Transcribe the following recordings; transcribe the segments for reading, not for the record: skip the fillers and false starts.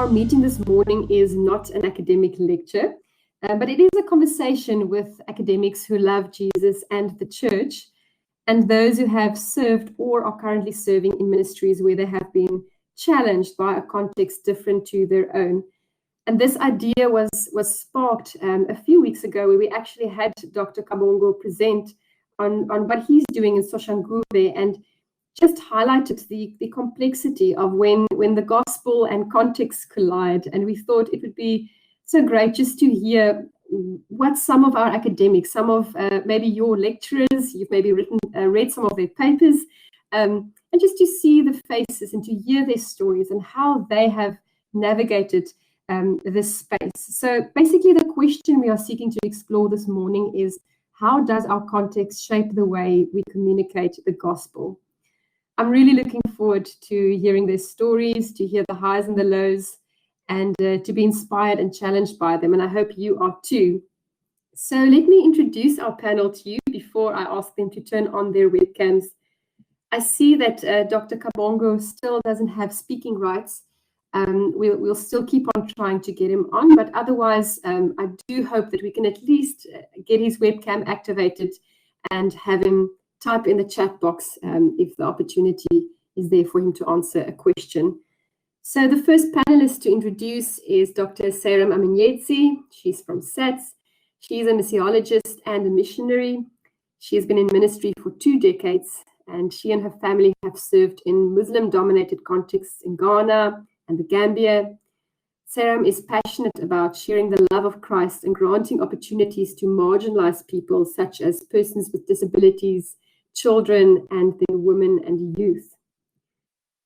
our meeting this morning is not an academic lecture, but it is a conversation with academics who love Jesus and the church, and those who have served or are currently serving in ministries where they have been challenged by a context different to their own. And this idea was sparked a few weeks ago, where we actually had Dr. Kabongo present on what he's doing in Soshanguve, and just highlighted the complexity of when the gospel and context collide. And we thought it would be so great just to hear what some of our academics, some of maybe your lecturers, you've maybe read some of their papers, and just to see the faces and to hear their stories and how they have navigated this space. So basically the question we are seeking to explore this morning is, how does our context shape the way we communicate the gospel? I'm really looking forward to hearing their stories, to hear the highs and the lows, and to be inspired and challenged by them. And I hope you are too. So let me introduce our panel to you before I ask them to turn on their webcams. I see that Dr. Kabongo still doesn't have speaking rights. We'll still keep on trying to get him on, but otherwise, I do hope that we can at least get his webcam activated and have him type in the chat box if the opportunity is there for him to answer a question. So the first panelist to introduce is Dr. Seyram Amenyedzi. She's from SATS. She's a missiologist and a missionary. She has been in ministry for 2 decades, and she and her family have served in Muslim-dominated contexts in Ghana and the Gambia. Seyram is passionate about sharing the love of Christ and granting opportunities to marginalized people, such as persons with disabilities, children, and their women and youth.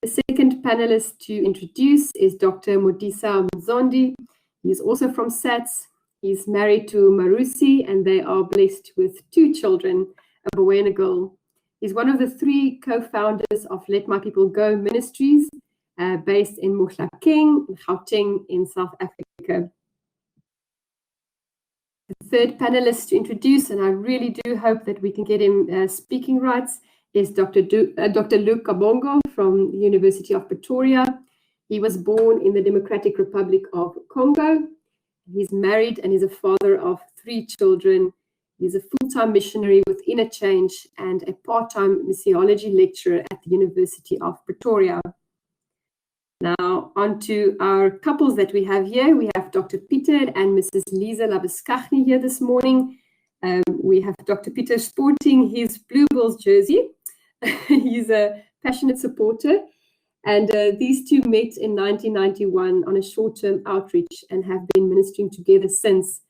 The second panelist to introduce is Dr. Modisa Mzondi. He is also from SATS. He's married to Marusi, and they are blessed with 2 children, a boy and a girl. He's one of the 3 co-founders of Let My People Go Ministries, based in Modisa, Gauteng, in South Africa. The third panelist to introduce, and I really do hope that we can get him speaking rights, is Dr. Luc Kabongo from the University of Pretoria. He was born in the Democratic Republic of Congo. He's married and is a father of 3 children. He's a full-time missionary with Inner Change and a part-time missiology lecturer at the University of Pretoria. Now, on to our couples that we have here. We have Dr. Pieter and Mrs. Lize Labuschagne here this morning. We have Dr. Pieter sporting his Blue Bulls jersey. He's a passionate supporter. And these 2 met in 1991 on a short-term outreach and have been ministering together since.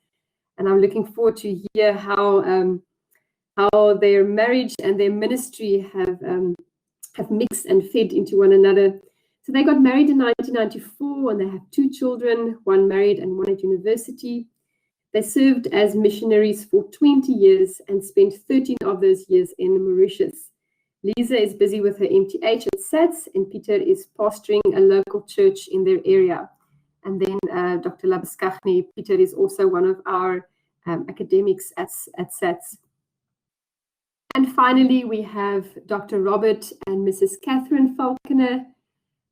And I'm looking forward to hear how their marriage and their ministry have mixed and fed into one another. So they got married in 1994, and they have 2 children, 1 married and 1 at university. They served as missionaries for 20 years and spent 13 of those years in Mauritius. Lize is busy with her MTH at SATS, and Pieter is pastoring a local church in their area. And then Dr. Labuschagne, Pieter is also one of our academics at SATS. And finally, we have Dr. Robert and Mrs. Cath Falconer.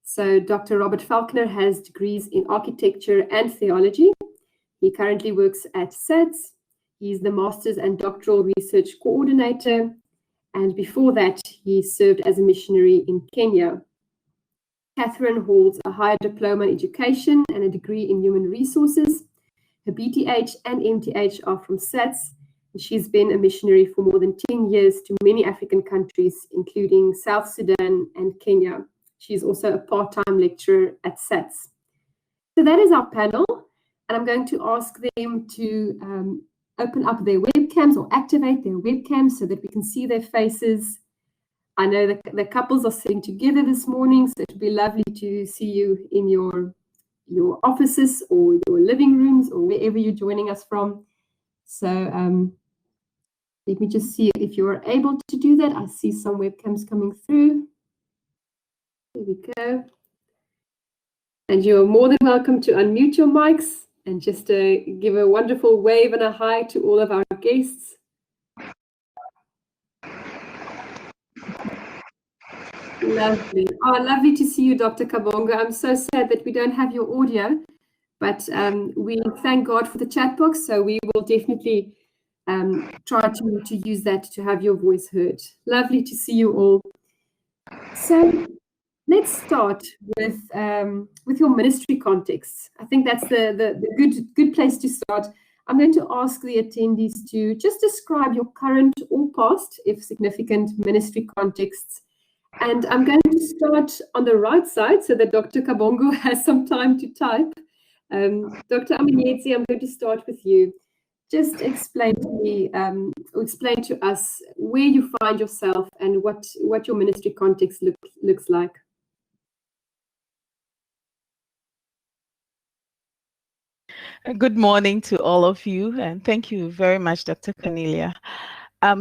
So Dr. Robert Falconer has degrees in architecture and theology. He currently works at SATS. He's the Master's and Doctoral Research Coordinator. And before that, he served as a missionary in Kenya. Catherine holds a higher diploma in education and a degree in human resources. Her BTH and MTH are from SATS. And she's been a missionary for more than 10 years to many African countries, including South Sudan and Kenya. She's also a part-time lecturer at SATS. So that is our panel, and I'm going to ask them to open up their webcams or activate their webcams so that we can see their faces. I know that the couples are sitting together this morning, so it would be lovely to see you in your offices or your living rooms or wherever you're joining us from. So let me just see if you're able to do that. I see some webcams coming through. Here we go. And you're more than welcome to unmute your mics and just give a wonderful wave and a hi to all of our guests. Lovely. Oh, lovely to see you, Dr. Kabongo. I'm so sad that we don't have your audio, but we thank God for the chat box, so we will definitely try to use that to have your voice heard. Lovely to see you all. So let's start with your ministry context. I think that's the good place to start. I'm going to ask the attendees to just describe your current or past, if significant, ministry contexts. And I'm going to start on the right side so that Dr. Kabongo has some time to type. Dr. Amenyedzi, I'm going to start with you. Just explain to me, explain to us where you find yourself and what your ministry context looks like. Good morning to all of you, and thank you very much, Dr. Cornelia.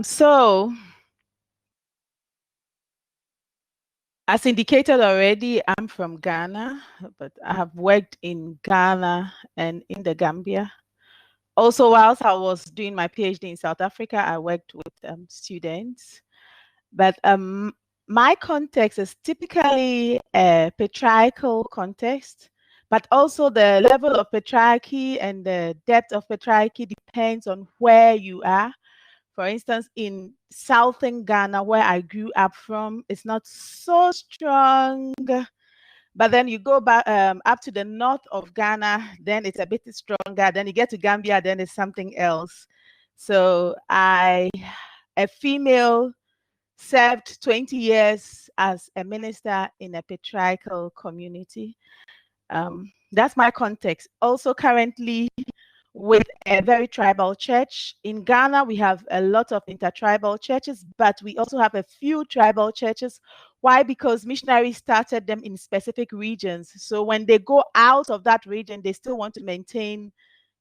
So, as indicated already, I'm from Ghana, but I have worked in Ghana and in the Gambia. Also, whilst I was doing my PhD in South Africa, I worked with students. But my context is typically a patriarchal context, but also the level of patriarchy and the depth of patriarchy depends on where you are. For instance, in southern Ghana, where I grew up from, it's not so strong. But then you go back up to the north of Ghana, then it's a bit stronger. Then you get to Gambia, then it's something else. So a female, served 20 years as a minister in a patriarchal community. That's my context. Also currently with a very tribal church. In Ghana, we have a lot of intertribal churches, but we also have a few tribal churches. Why? Because missionaries started them in specific regions. So when they go out of that region, they still want to maintain,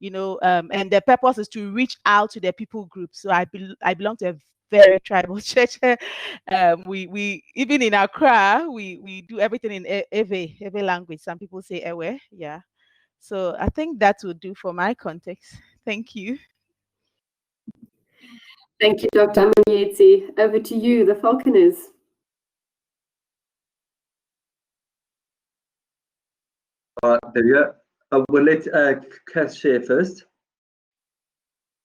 and their purpose is to reach out to their people groups. So I belong to a very tribal church. We even in Accra, we do everything in Ewe language. Some people say Ewe, yeah. So I think that would do for my context. Thank you. Thank you, Dr. Amenyedzi. Over to you, the Falconers. There we'll let Cath share first.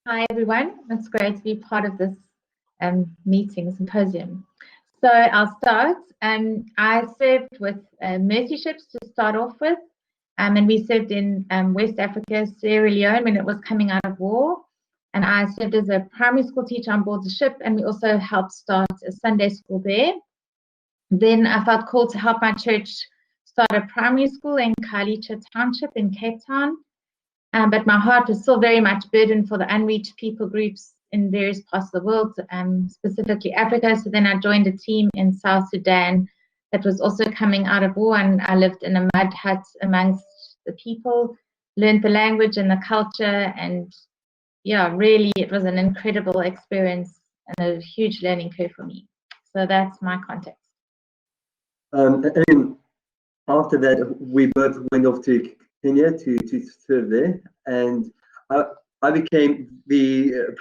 Hi, everyone. It's great to be part of this symposium. So I'll start. I served with mercy ships to start off with. And we served in West Africa, Sierra Leone, when it was coming out of war. And I served as a primary school teacher on board the ship, and we also helped start a Sunday school there. Then I felt called to help my church start a primary school in Khayelitsha Township in Cape Town. But my heart was still very much burdened for the unreached people groups in various parts of the world, specifically Africa. So then I joined a team in South Sudan that was also coming out of war, and I lived in a mud hut amongst the people, learned the language and the culture, and yeah, really it was an incredible experience and a huge learning curve for me. So that's my context. And after that, we both went off to Kenya to serve there, and I became the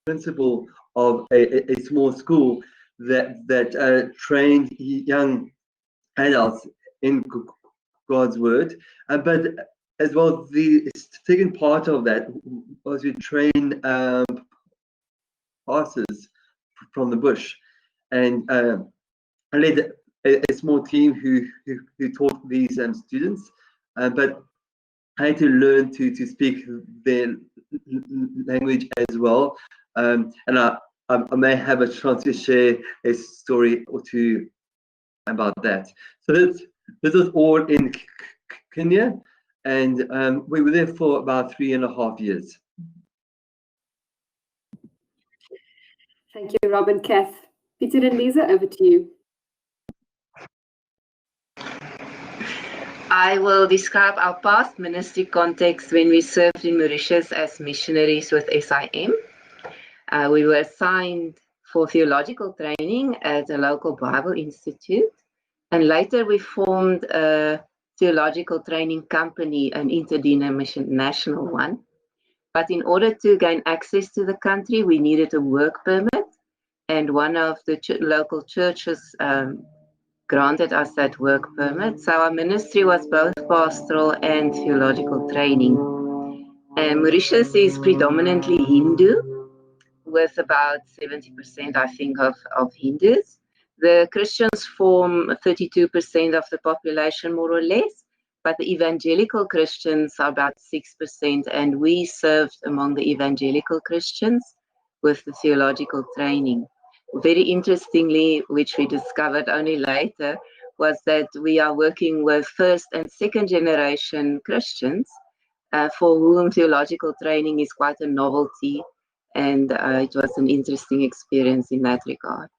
principal of a small school that trained young adults in God's word, but as well the second part of that was to train pastors from the bush, and I led a small team who taught these students, but I had to learn to speak their language as well, and I may have a chance to share a story or two about that. So this was all in Kenya, and we were there for about 3.5 years. Thank you, Rob and Cath. Pieter and Lize, over to you. I will describe our past ministry context when we served in Mauritius as missionaries with SIM. We were assigned for theological training at a local Bible institute, and later we formed a theological training company, an interdenominational national one. But in order to gain access to the country, we needed a work permit. and one of the local churches granted us that work permit. So our ministry was both pastoral and theological training. And Mauritius is predominantly Hindu, with about 70%, I think, of Hindus. The Christians form 32% of the population, more or less, but the evangelical Christians are about 6%, and we served among the evangelical Christians with the theological training. Very interestingly, which we discovered only later, was that we are working with first and second generation Christians for whom theological training is quite a novelty, and it was an interesting experience in that regard.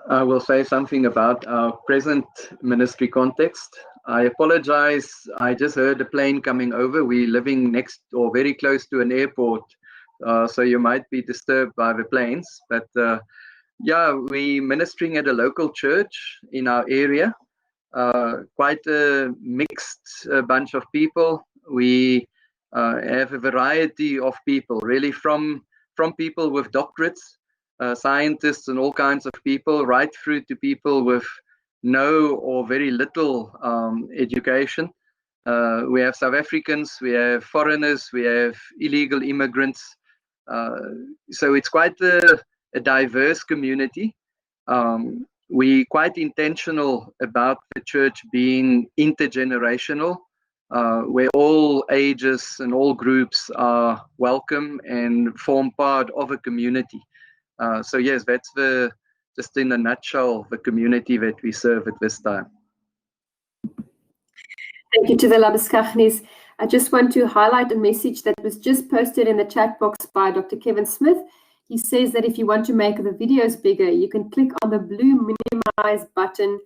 I will say something about our present ministry context. I apologize, I just heard a plane coming over. We're living next or very close to an airport, so you might be disturbed by the planes. But yeah, we're ministering at a local church in our area. Quite a mixed bunch of people. We have a variety of people, really from people with doctorates, scientists and all kinds of people, right through to people with no or very little education. We have South Africans, we have foreigners, we have illegal immigrants. So it's quite a diverse community. We're quite intentional about the church being intergenerational, where all ages and all groups are welcome and form part of a community. So yes, that's just in a nutshell, the community that we serve at this time. Thank you to the Labuschagne. I just want to highlight a message that was just posted in the chat box by Dr. Kevin Smith. He says that if you want to make the videos bigger, you can click on the blue minimize button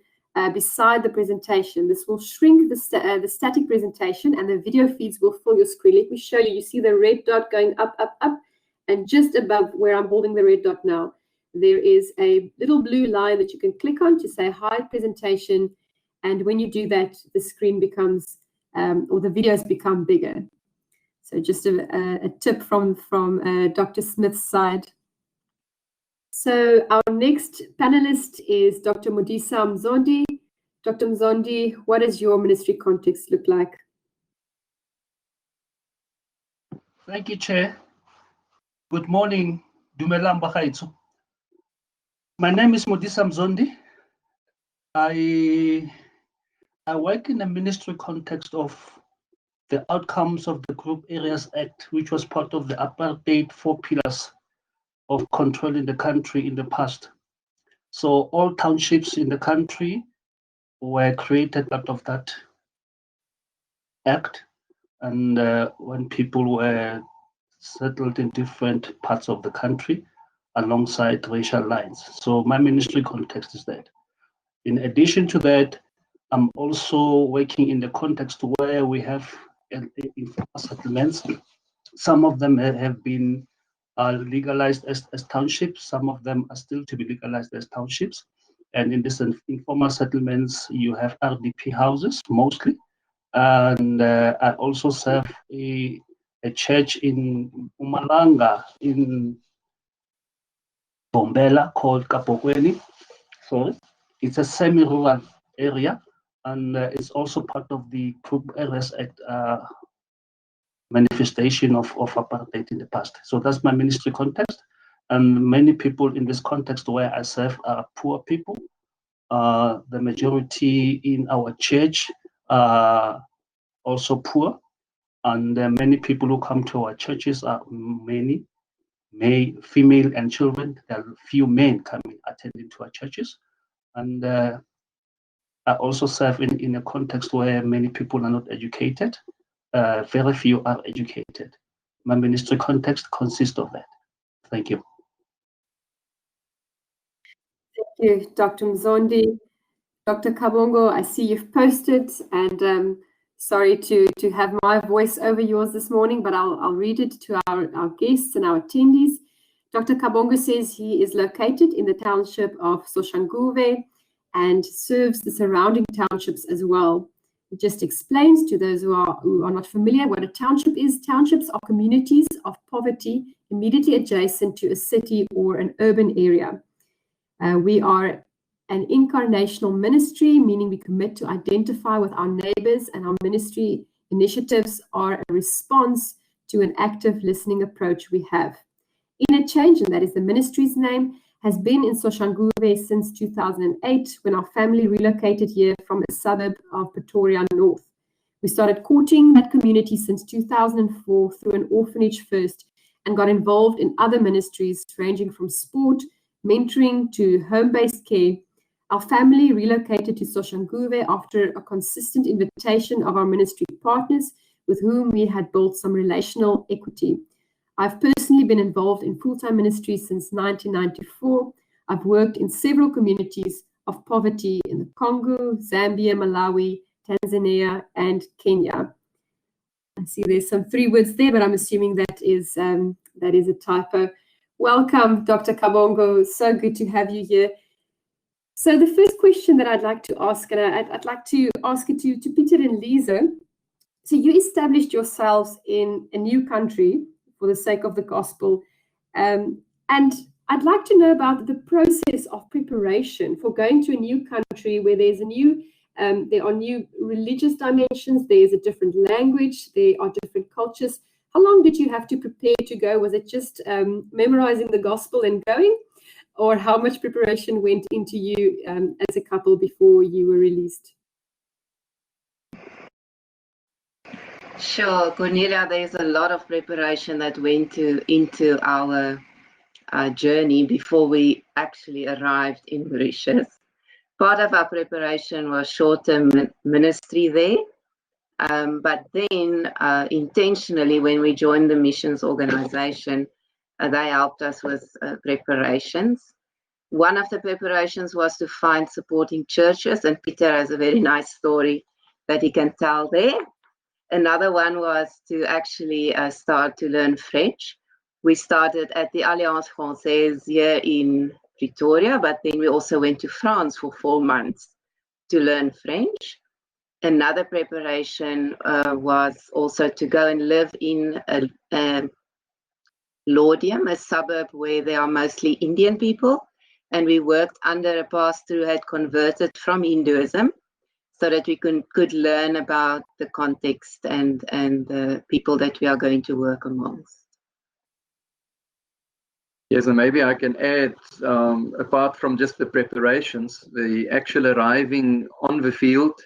beside the presentation. This will shrink the static presentation and the video feeds will fill your screen. Let me show you. You see the red dot going up, up, up, and just above where I'm holding the red dot now, there is a little blue line that you can click on to say hide presentation. And when you do that, the screen becomes, or the videos become bigger. So just a tip from Dr. Smith's side. So our next panelist is Dr. Modisa Mzondi. Dr. Mzondi, what does your ministry context look like? Thank you, Chair. Good morning, Dumelang Bagaitso. My name is Modisa Mzondi. I work in the ministry context of the outcomes of the Group Areas Act, which was part of the apartheid 4 pillars of controlling the country in the past. So all townships in the country were created out of that act, and when people were settled in different parts of the country alongside racial lines. So my ministry context is that. In addition to that, I'm also working in the context where we have informal settlements. Some of them have been legalized as townships. Some of them are still to be legalized as townships. And in these informal settlements, you have RDP houses mostly. And I also serve a church in Mpumalanga in Bombela called Kapokweni. Sorry, it's a semi-rural area, and it's also part of the Group Areas Act manifestation of apartheid in the past. So that's my ministry context, and many people in this context where I serve are poor people. The majority in our church are also poor, and many people who come to our churches are many female and children. There are few men coming attending to our churches, and I also serve in a context where many people are not educated. Very few are educated. My ministry context consists of that. Thank you. Thank you, Dr. Mzondi. Dr. Kabongo, I see you've posted, and sorry to have my voice over yours this morning, but I'll read it to our guests and our attendees. Dr. Kabongo says he is located in the township of Soshanguve and serves the surrounding townships as well. It just explains to those who are not familiar what a township is. Townships are communities of poverty immediately adjacent to a city or an urban area. We are an incarnational ministry, meaning we commit to identify with our neighbors, and our ministry initiatives are a response to an active listening approach we have. Inner Change, and that is the ministry's name, has been in Soshanguve since 2008, when our family relocated here from a suburb of Pretoria North. We started courting that community since 2004 through an orphanage first, and got involved in other ministries ranging from sport, mentoring to home-based care. Our family relocated to Soshanguve after a consistent invitation of our ministry partners with whom we had built some relational equity. I've personally been involved in full-time ministry since 1994. I've worked in several communities of poverty in the Congo, Zambia, Malawi, Tanzania, and Kenya. I see there's some 3 words there, but I'm assuming that is a typo. Welcome, Dr. Kabongo. So good to have you here. So the first question that I'd like to ask, and I'd like to ask it to Pieter and Lize. So you established yourselves in a new country for the sake of the gospel. And I'd like to know about the process of preparation for going to a new country where there's there are new religious dimensions, there's a different language, there are different cultures. How long did you have to prepare to go? Was it just memorizing the gospel and going? Or how much preparation went into you as a couple before you were released? Sure, Cornelia, there's a lot of preparation that went into our journey before we actually arrived in Mauritius. Part of our preparation was short-term ministry there, but then intentionally when we joined the missions organization, they helped us with preparations. One of the preparations was to find supporting churches, and Pieter has a very nice story that he can tell there. Another one was to actually start to learn French. We started at the Alliance Française here in Pretoria, but then we also went to France for 4 months to learn French. Another preparation was also to go and live in Laudium, a suburb where there are mostly Indian people, and we worked under a pastor who had converted from Hinduism, so that we could learn about the context and the people that we are going to work amongst. Yes, and maybe I can add, apart from just the preparations, the actual arriving on the field,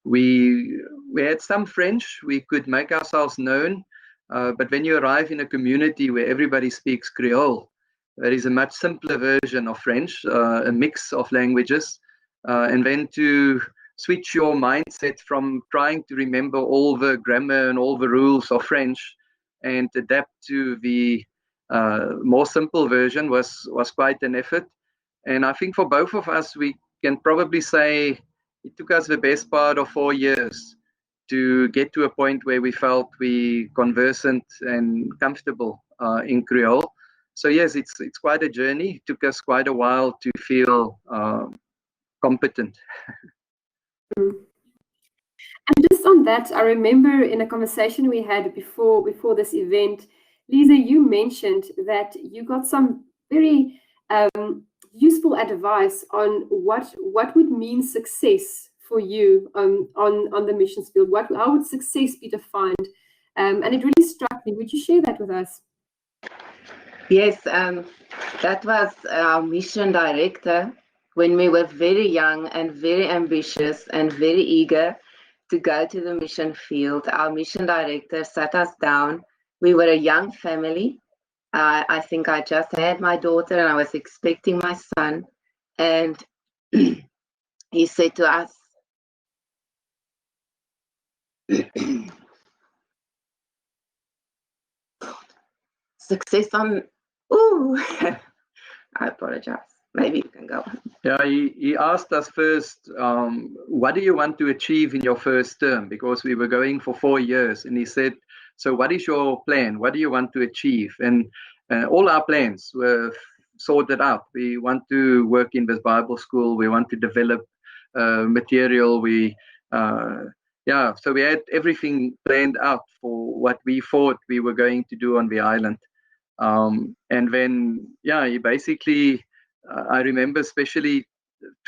we had some French, we could make ourselves known, but when you arrive in a community where everybody speaks Creole, there is a much simpler version of French, a mix of languages. And then to switch your mindset from trying to remember all the grammar and all the rules of French and adapt to the more simple version was quite an effort. And I think for both of us, we can probably say it took us the best part of 4 years to get to a point where we felt we conversant and comfortable in Creole. So yes, it's quite a journey. It took us quite a while to feel competent. And just on that, I remember in a conversation we had before this event, Lize, you mentioned that you got some very useful advice on what would mean success for you on the missions field. How would success be defined? And it really struck me. Would you share that with us? Yes, that was our mission director when we were very young and very ambitious and very eager to go to the mission field. Our mission director sat us down. We were a young family. I think I just had my daughter and I was expecting my son. And he said to us, success on, ooh, I apologize. Maybe you can go. Yeah, he asked us first, what do you want to achieve in your first term? Because we were going for 4 years. And he said, so what is your plan? What do you want to achieve? And all our plans were sorted out. We want to work in this Bible school. We want to develop material. We yeah, so we had everything planned out for what we thought we were going to do on the island. And then, yeah, he basically, I remember especially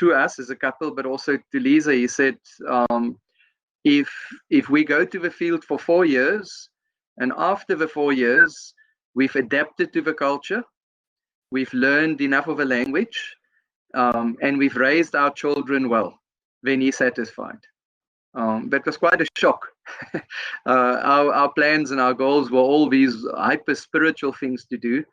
to us as a couple, but also to Lize, he said, if we go to the field for 4 years, and after the 4 years, we've adapted to the culture, we've learned enough of a language, and we've raised our children well, then he's satisfied. That was quite a shock. Our plans and our goals were all these hyper spiritual things to do.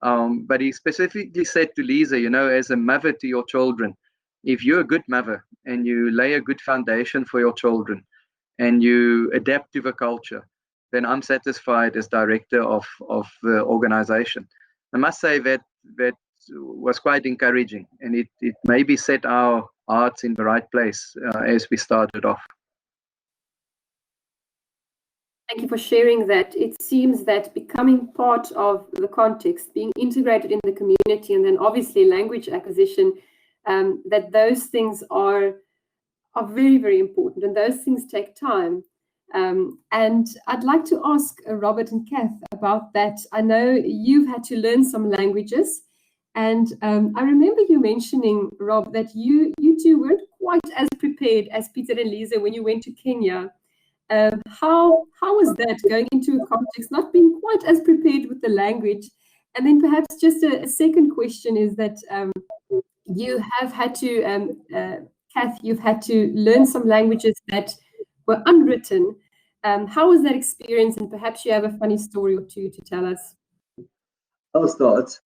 But he specifically said to Lize, you know, as a mother to your children, if you're a good mother and you lay a good foundation for your children and you adapt to the culture, then I'm satisfied as director of the organization. I must say that was quite encouraging, and it maybe set our hearts in the right place as we started off. Thank you for sharing that. It seems that becoming part of the context, being integrated in the community, and then obviously language acquisition, that those things are very, very important, and those things take time. And I'd like to ask Robert and Cath about that. I know you've had to learn some languages, and I remember you mentioning, Rob, that you two weren't quite as prepared as Pieter and Lize when you went to Kenya. How was that, going into a context, not being quite as prepared with the language? And then perhaps just a second question is that you have had to, Cath, you've had to learn some languages that were unwritten. How was that experience? And perhaps you have a funny story or two to tell us. I'll start.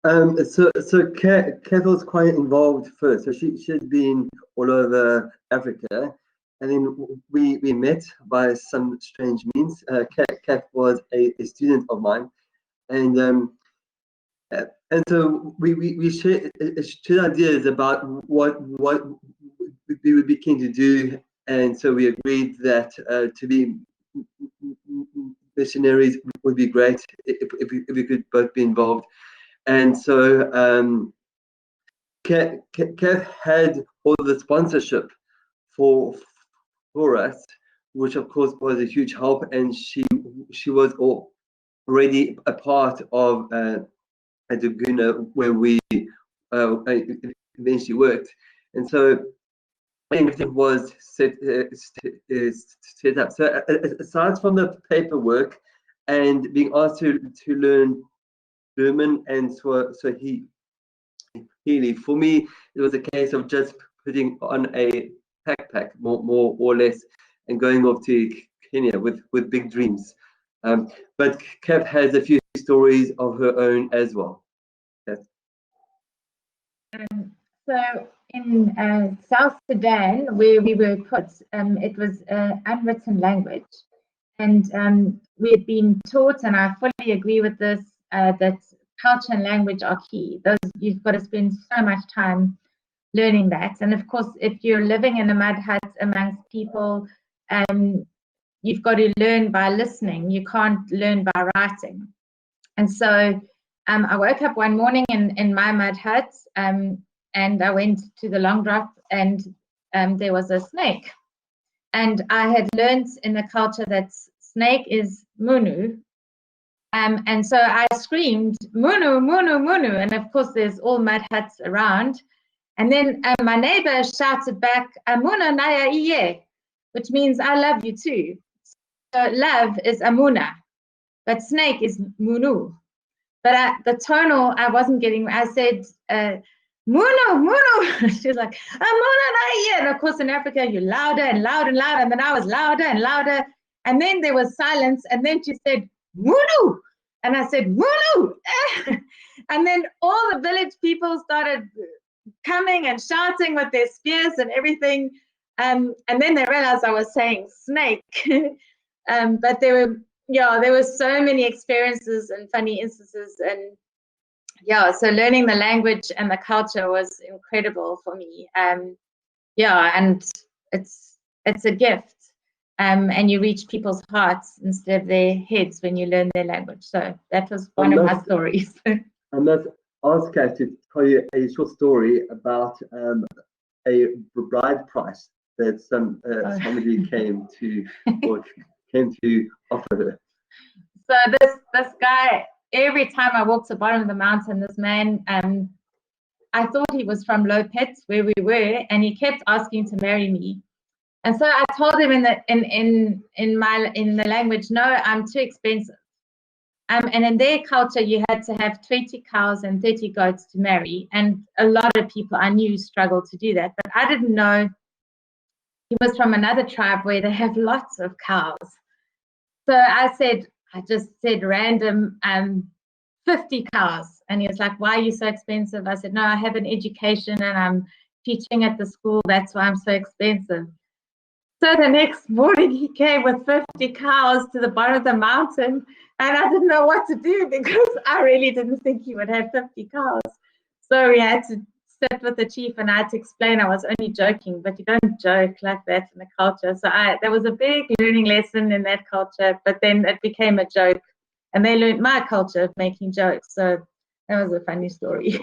So Cath was quite involved first. So she had been all over Africa. And then we met by some strange means. Cath was a student of mine, and so we shared ideas about what we would be keen to do, and so we agreed that to be missionaries would be great if we could both be involved. And so Cath had all the sponsorship for us, which of course was a huge help, and she was already a part of Duguna, where we eventually worked, and so everything was set up. So aside from the paperwork and being asked to learn German and Swahili, for me it was a case of just putting on a backpack, more or less, and going off to Kenya with big dreams. But Cath has a few stories of her own as well. Yes. So in South Sudan, where we were put, it was an unwritten language, and we had been taught, and I fully agree with this, that culture and language are key. You've got to spend so much time learning that. And of course, if you're living in a mud hut amongst people, you've got to learn by listening. You can't learn by writing. And so I woke up one morning in my mud hut, and I went to the long drop, and there was a snake. And I had learned in the culture that snake is munu. And so I screamed, munu, munu, munu. And of course, there's all mud huts around. And then my neighbor shouted back, Amuna Naya Iye, which means I love you too. So love is Amuna, but snake is Munu. But the tonal I wasn't getting, I said, Munu, Munu. She was like, Amuna Naya. And of course, in Africa, you're louder and louder and louder. And then I was louder and louder. And then there was silence. And then she said, Munu. And I said, Munu. And then all the village people started coming and shouting with their spears and everything, and then they realized I was saying snake. But there were so many experiences and funny instances, and so learning the language and the culture was incredible for me. And it's a gift, and you reach people's hearts instead of their heads when you learn their language. So that was one of my stories. And that's ask Cath to tell you a short story about a bride price that somebody came to offer her. So this guy, every time I walked to the bottom of the mountain, this man, I thought he was from Lopet, where we were, and he kept asking to marry me. And so I told him in the language, no, I'm too expensive. And in their culture, you had to have 20 cows and 30 goats to marry. And a lot of people I knew struggled to do that. But I didn't know he was from another tribe where they have lots of cows. So I just said random 50 cows. And he was like, why are you so expensive? I said, no, I have an education and I'm teaching at the school. That's why I'm so expensive. So the next morning he came with 50 cows to the bottom of the mountain, and I didn't know what to do because I really didn't think he would have 50 cows. So we had to sit with the chief and I had to explain I was only joking, but you don't joke like that in the culture. So there was a big learning lesson in that culture, but then it became a joke and they learned my culture of making jokes. So that was a funny story.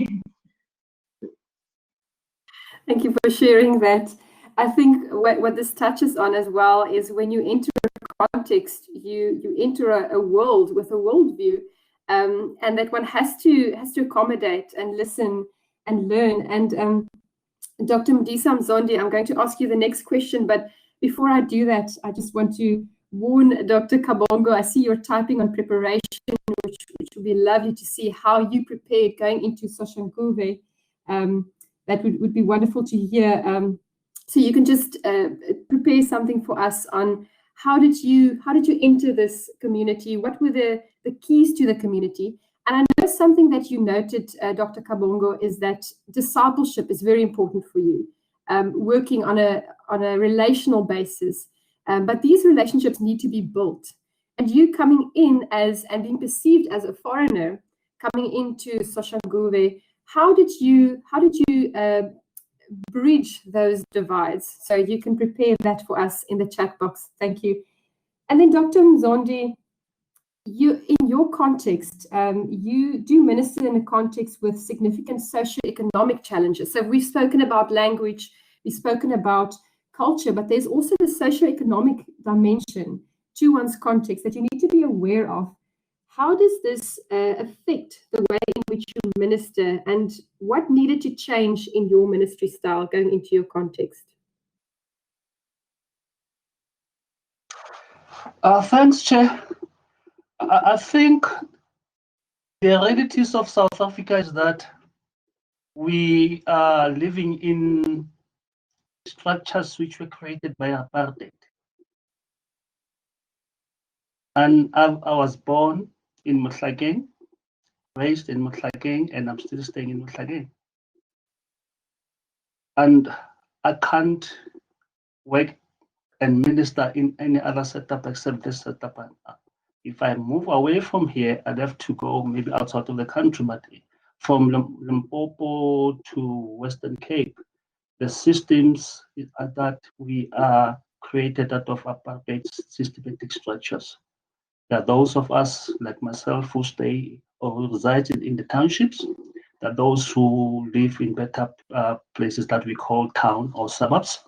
Thank you for sharing that. I think what this touches on as well is when you enter a context, you enter a world with a worldview, and that one has to accommodate and listen and learn. And Dr. Modisa Mzondi, I'm going to ask you the next question, but before I do that, I just want to warn Dr. Kabongo. I see you're typing on preparation, which would be lovely to see how you prepared going into Soshanguve. That would be wonderful to hear. So you can just prepare something for us on how did you enter this community? What were the keys to the community? And I know something that you noted, Dr. Kabongo, is that discipleship is very important for you, working on a relational basis. But these relationships need to be built. And you coming in and being perceived as a foreigner, coming into Soshanguve, how did you bridge those divides? So you can prepare that for us in the chat box. Thank you. And then Dr. Mzondi, in your context, you do minister in a context with significant socioeconomic challenges. So we've spoken about language, we've spoken about culture, but there's also the socioeconomic dimension to one's context that you need to be aware of. How does this affect the way in which you minister, and what needed to change in your ministry style going into your context? Thanks, Chair. I think the realities of South Africa is that we are living in structures which were created by apartheid. And I was born in Mohlakeng, raised in Mohlakeng, and I'm still staying in Mohlakeng. And I can't work and minister in any other setup except this setup. If I move away from here, I'd have to go maybe outside of the country, but from Limpopo to Western Cape, the systems that we are created out of apartheid systematic structures. There are those of us like myself who stay or who reside in the townships. There are those who live in better places that we call town or suburbs.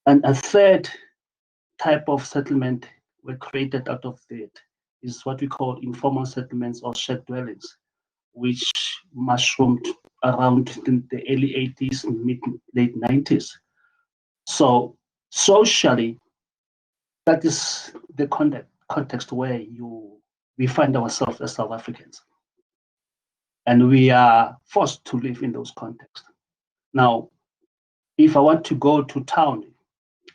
And a third type of settlement were created out of that is what we call informal settlements or shared dwellings, which mushroomed around the early 80s, late 90s. So socially, that is the context where we find ourselves as South Africans. And we are forced to live in those contexts. Now, if I want to go to town,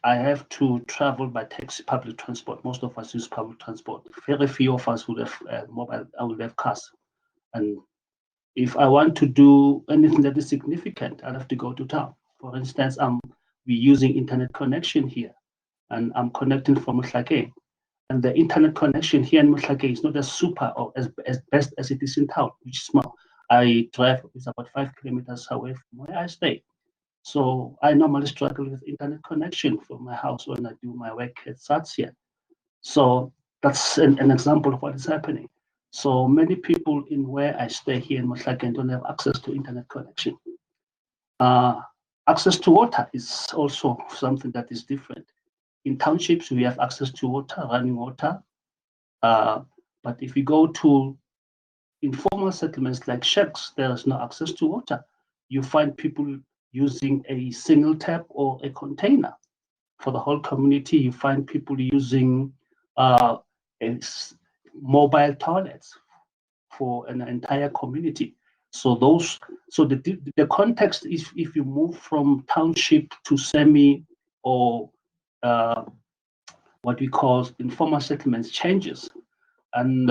I have to travel by taxi, public transport. Most of us use public transport. Very few of us would have cars. And if I want to do anything that is significant, I'll have to go to town. For instance, we're using internet connection here, and I'm connecting from Mohlakeng. And the internet connection here in Mohlakeng is not as super or as best as it is in town, which is small. I drive, it's about 5 kilometers away from where I stay. So I normally struggle with internet connection from my house when I do my work at SATS here. So that's an example of what is happening. So many people in where I stay here in Mohlakeng don't have access to internet connection. Access to water is also something that is different. In townships, we have access to water, running water. But if you go to informal settlements like shacks, there is no access to water. You find people using a single tap or a container. For the whole community, you find people using mobile toilets for an entire community. So the context is, if you move from township to semi or what we call informal settlements, changes. And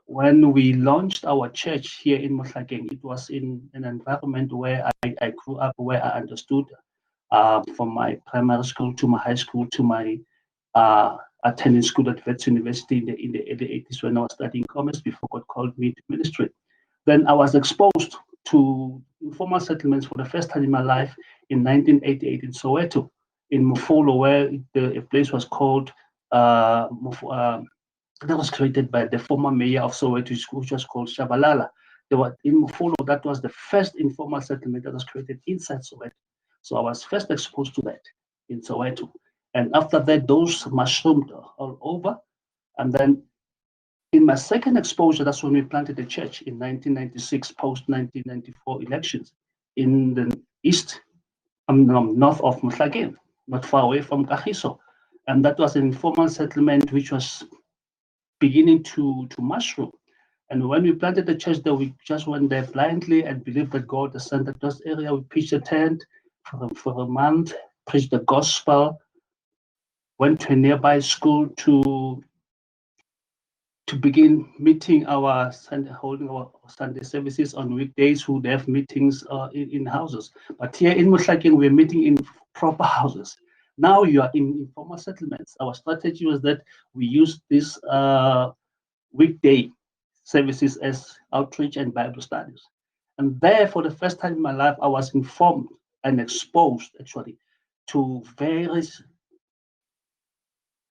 when we launched our church here in Modisa, it was in an environment where I grew up, where I understood from my primary school to my high school to my attending school at Wits University in the early 80s when I was studying commerce before God called me to ministry. Then I was exposed to informal settlements for the first time in my life in 1988 in Soweto, in Mufolo, where a place was called that was created by the former mayor of Soweto, which was called Shabalala. There was in Mufolo, that was the first informal settlement that was created inside Soweto. So I was first exposed to that in Soweto. And after that, those mushroomed all over. And then in my second exposure, that's when we planted the church in 1996, post-1994 elections in the north of Modisa, not far away from Kagiso. And that was an informal settlement which was beginning to mushroom. And when we planted the church there, we just went there blindly and believed that God ascended this area. We pitched a tent for a month, preached the gospel, went to a nearby school to begin meeting holding our Sunday services on weekdays. We would have meetings in houses. But here in Modisa, we're meeting in proper houses. Now you are in informal settlements. Our strategy was that we use this weekday services as outreach and Bible studies. And there, for the first time in my life, I was informed and exposed, actually, to various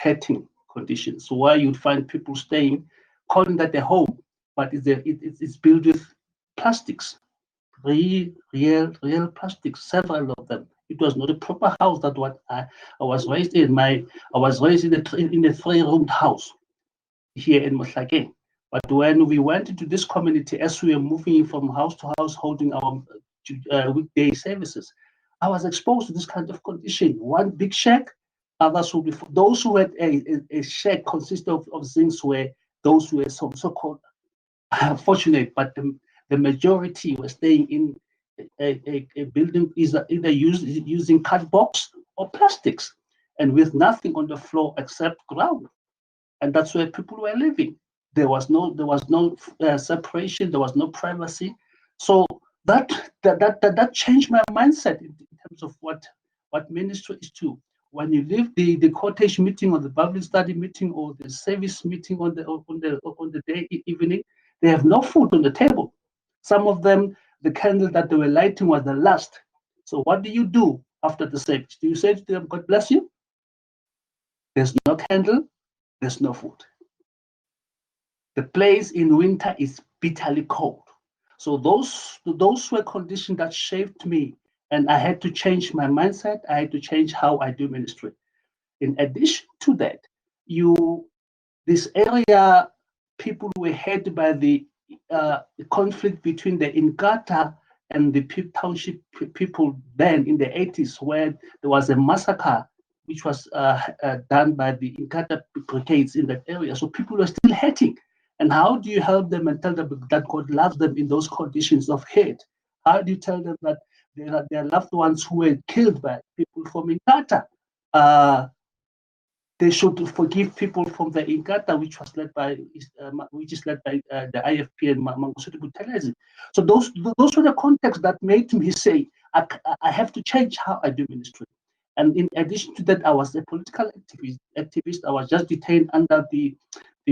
hurting conditions where you'd find people staying, calling that a home, but it's built with plastics, real plastics, several of them. It was not a proper house. That what I was raised in. I was raised in a 3-room house here in Modisa. But when we went into this community, as we were moving from house to house, holding our weekday services, I was exposed to this kind of condition. One big shack, others will be those who had a shack consist of things where those who were so-called fortunate, but the majority were staying in a building either using cardboard or plastics, and with nothing on the floor except ground. And that's where people were living. There was no separation. There was no privacy. So that changed my mindset in terms of what ministry is to. When you leave the cottage meeting or the Bible study meeting or the service meeting on the day evening, they have no food on the table. Some of them, the candle that they were lighting was the last. So what do you do after the service? Do you say to them, God bless you? There's no candle, there's no food. The place in winter is bitterly cold. So those were conditions that shaped me, and I had to change my mindset. I had to change how I do ministry. In addition to that, this area, people were hurt by the conflict between the Inkatha and the township people then in the 80s, where there was a massacre which was done by the Inkatha brigades in that area. So people were still hurting. And how do you help them and tell them that God loves them in those conditions of hate? How do you tell them that their loved ones who were killed by people from Inkatha, they should forgive people from the Inkatha, which is led by the IFP and Mangosuthu Buthelezi. So those were the contexts that made me say, I have to change how I do ministry. And in addition to that, I was a political activist. I was just detained under the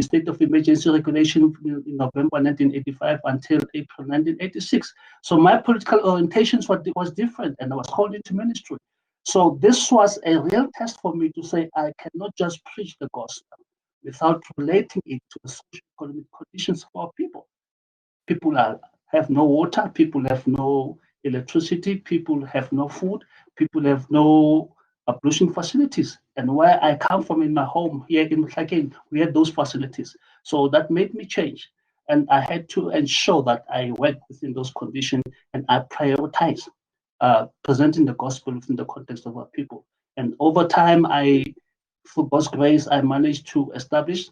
state of emergency regulation in November 1985 until April 1986. So my political orientations was different, and I was called into ministry. So this was a real test for me to say I cannot just preach the gospel without relating it to the social economic conditions for our people. People have no water, people have no electricity, people have no food, People have no ablution facilities. And where I come from in my home here in Mhlakeng, we had those facilities. So that made me change. And I had to ensure that I work within those conditions and I prioritize presenting the gospel within the context of our people. And over time, through God's grace, I managed to establish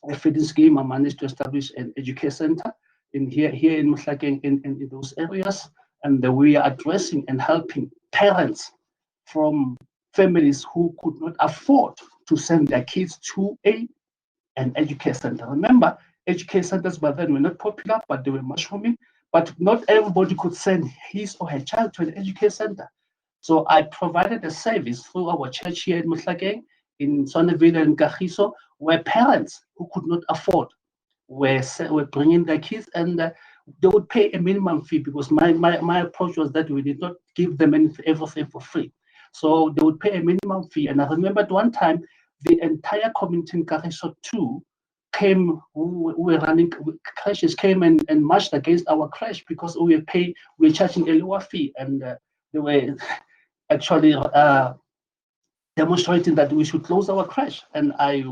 a feeding scheme. I managed to establish an education center here in Mhlakeng in those areas. And we are addressing and helping parents from families who could not afford to send their kids to an education center. Remember, education centers by then were not popular, but they were mushrooming. But not everybody could send his or her child to an education center. So I provided a service through our church here in Mhlakeng, in Sonneville and Kagiso, where parents who could not afford were bringing their kids, and they would pay a minimum fee, because my approach was that we did not give them everything for free. So they would pay a minimum fee. And I remember at one time, the entire community in Kagiso 2 came, who were running crashes, came and marched against our crash because we were charging a lower fee, and they were actually demonstrating that we should close our crash. And I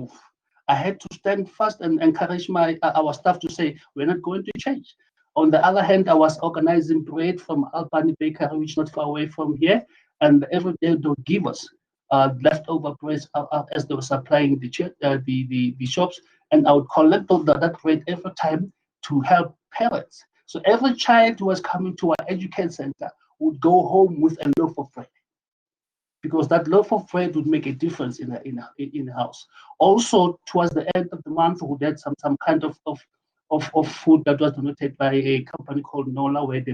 had to stand fast and encourage our staff to say, we're not going to change. On the other hand, I was organizing bread from Albany Bakery, which is not far away from here, and every day they would give us leftover bread as they were supplying the shops, and I would collect that bread every time to help parents. So every child who was coming to our education center would go home with a loaf of bread, because that loaf of bread would make a difference in the house. Also, towards the end of the month, we would have some kind of food that was donated by a company called Nola, where they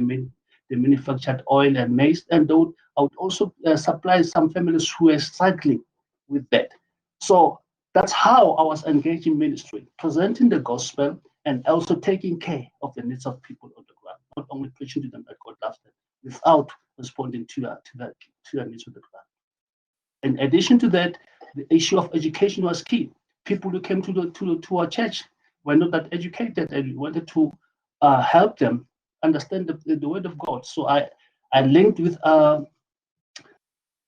manufactured oil and maize, and I would also supply some families who were struggling with that. So that's how I was engaged in ministry, presenting the gospel and also taking care of the needs of people on the ground, not only preaching to them that God loves them, without responding to their needs on the ground. In addition to that, the issue of education was key. People who came to our church were not that educated, and we wanted to help them understand the word of God. So I linked with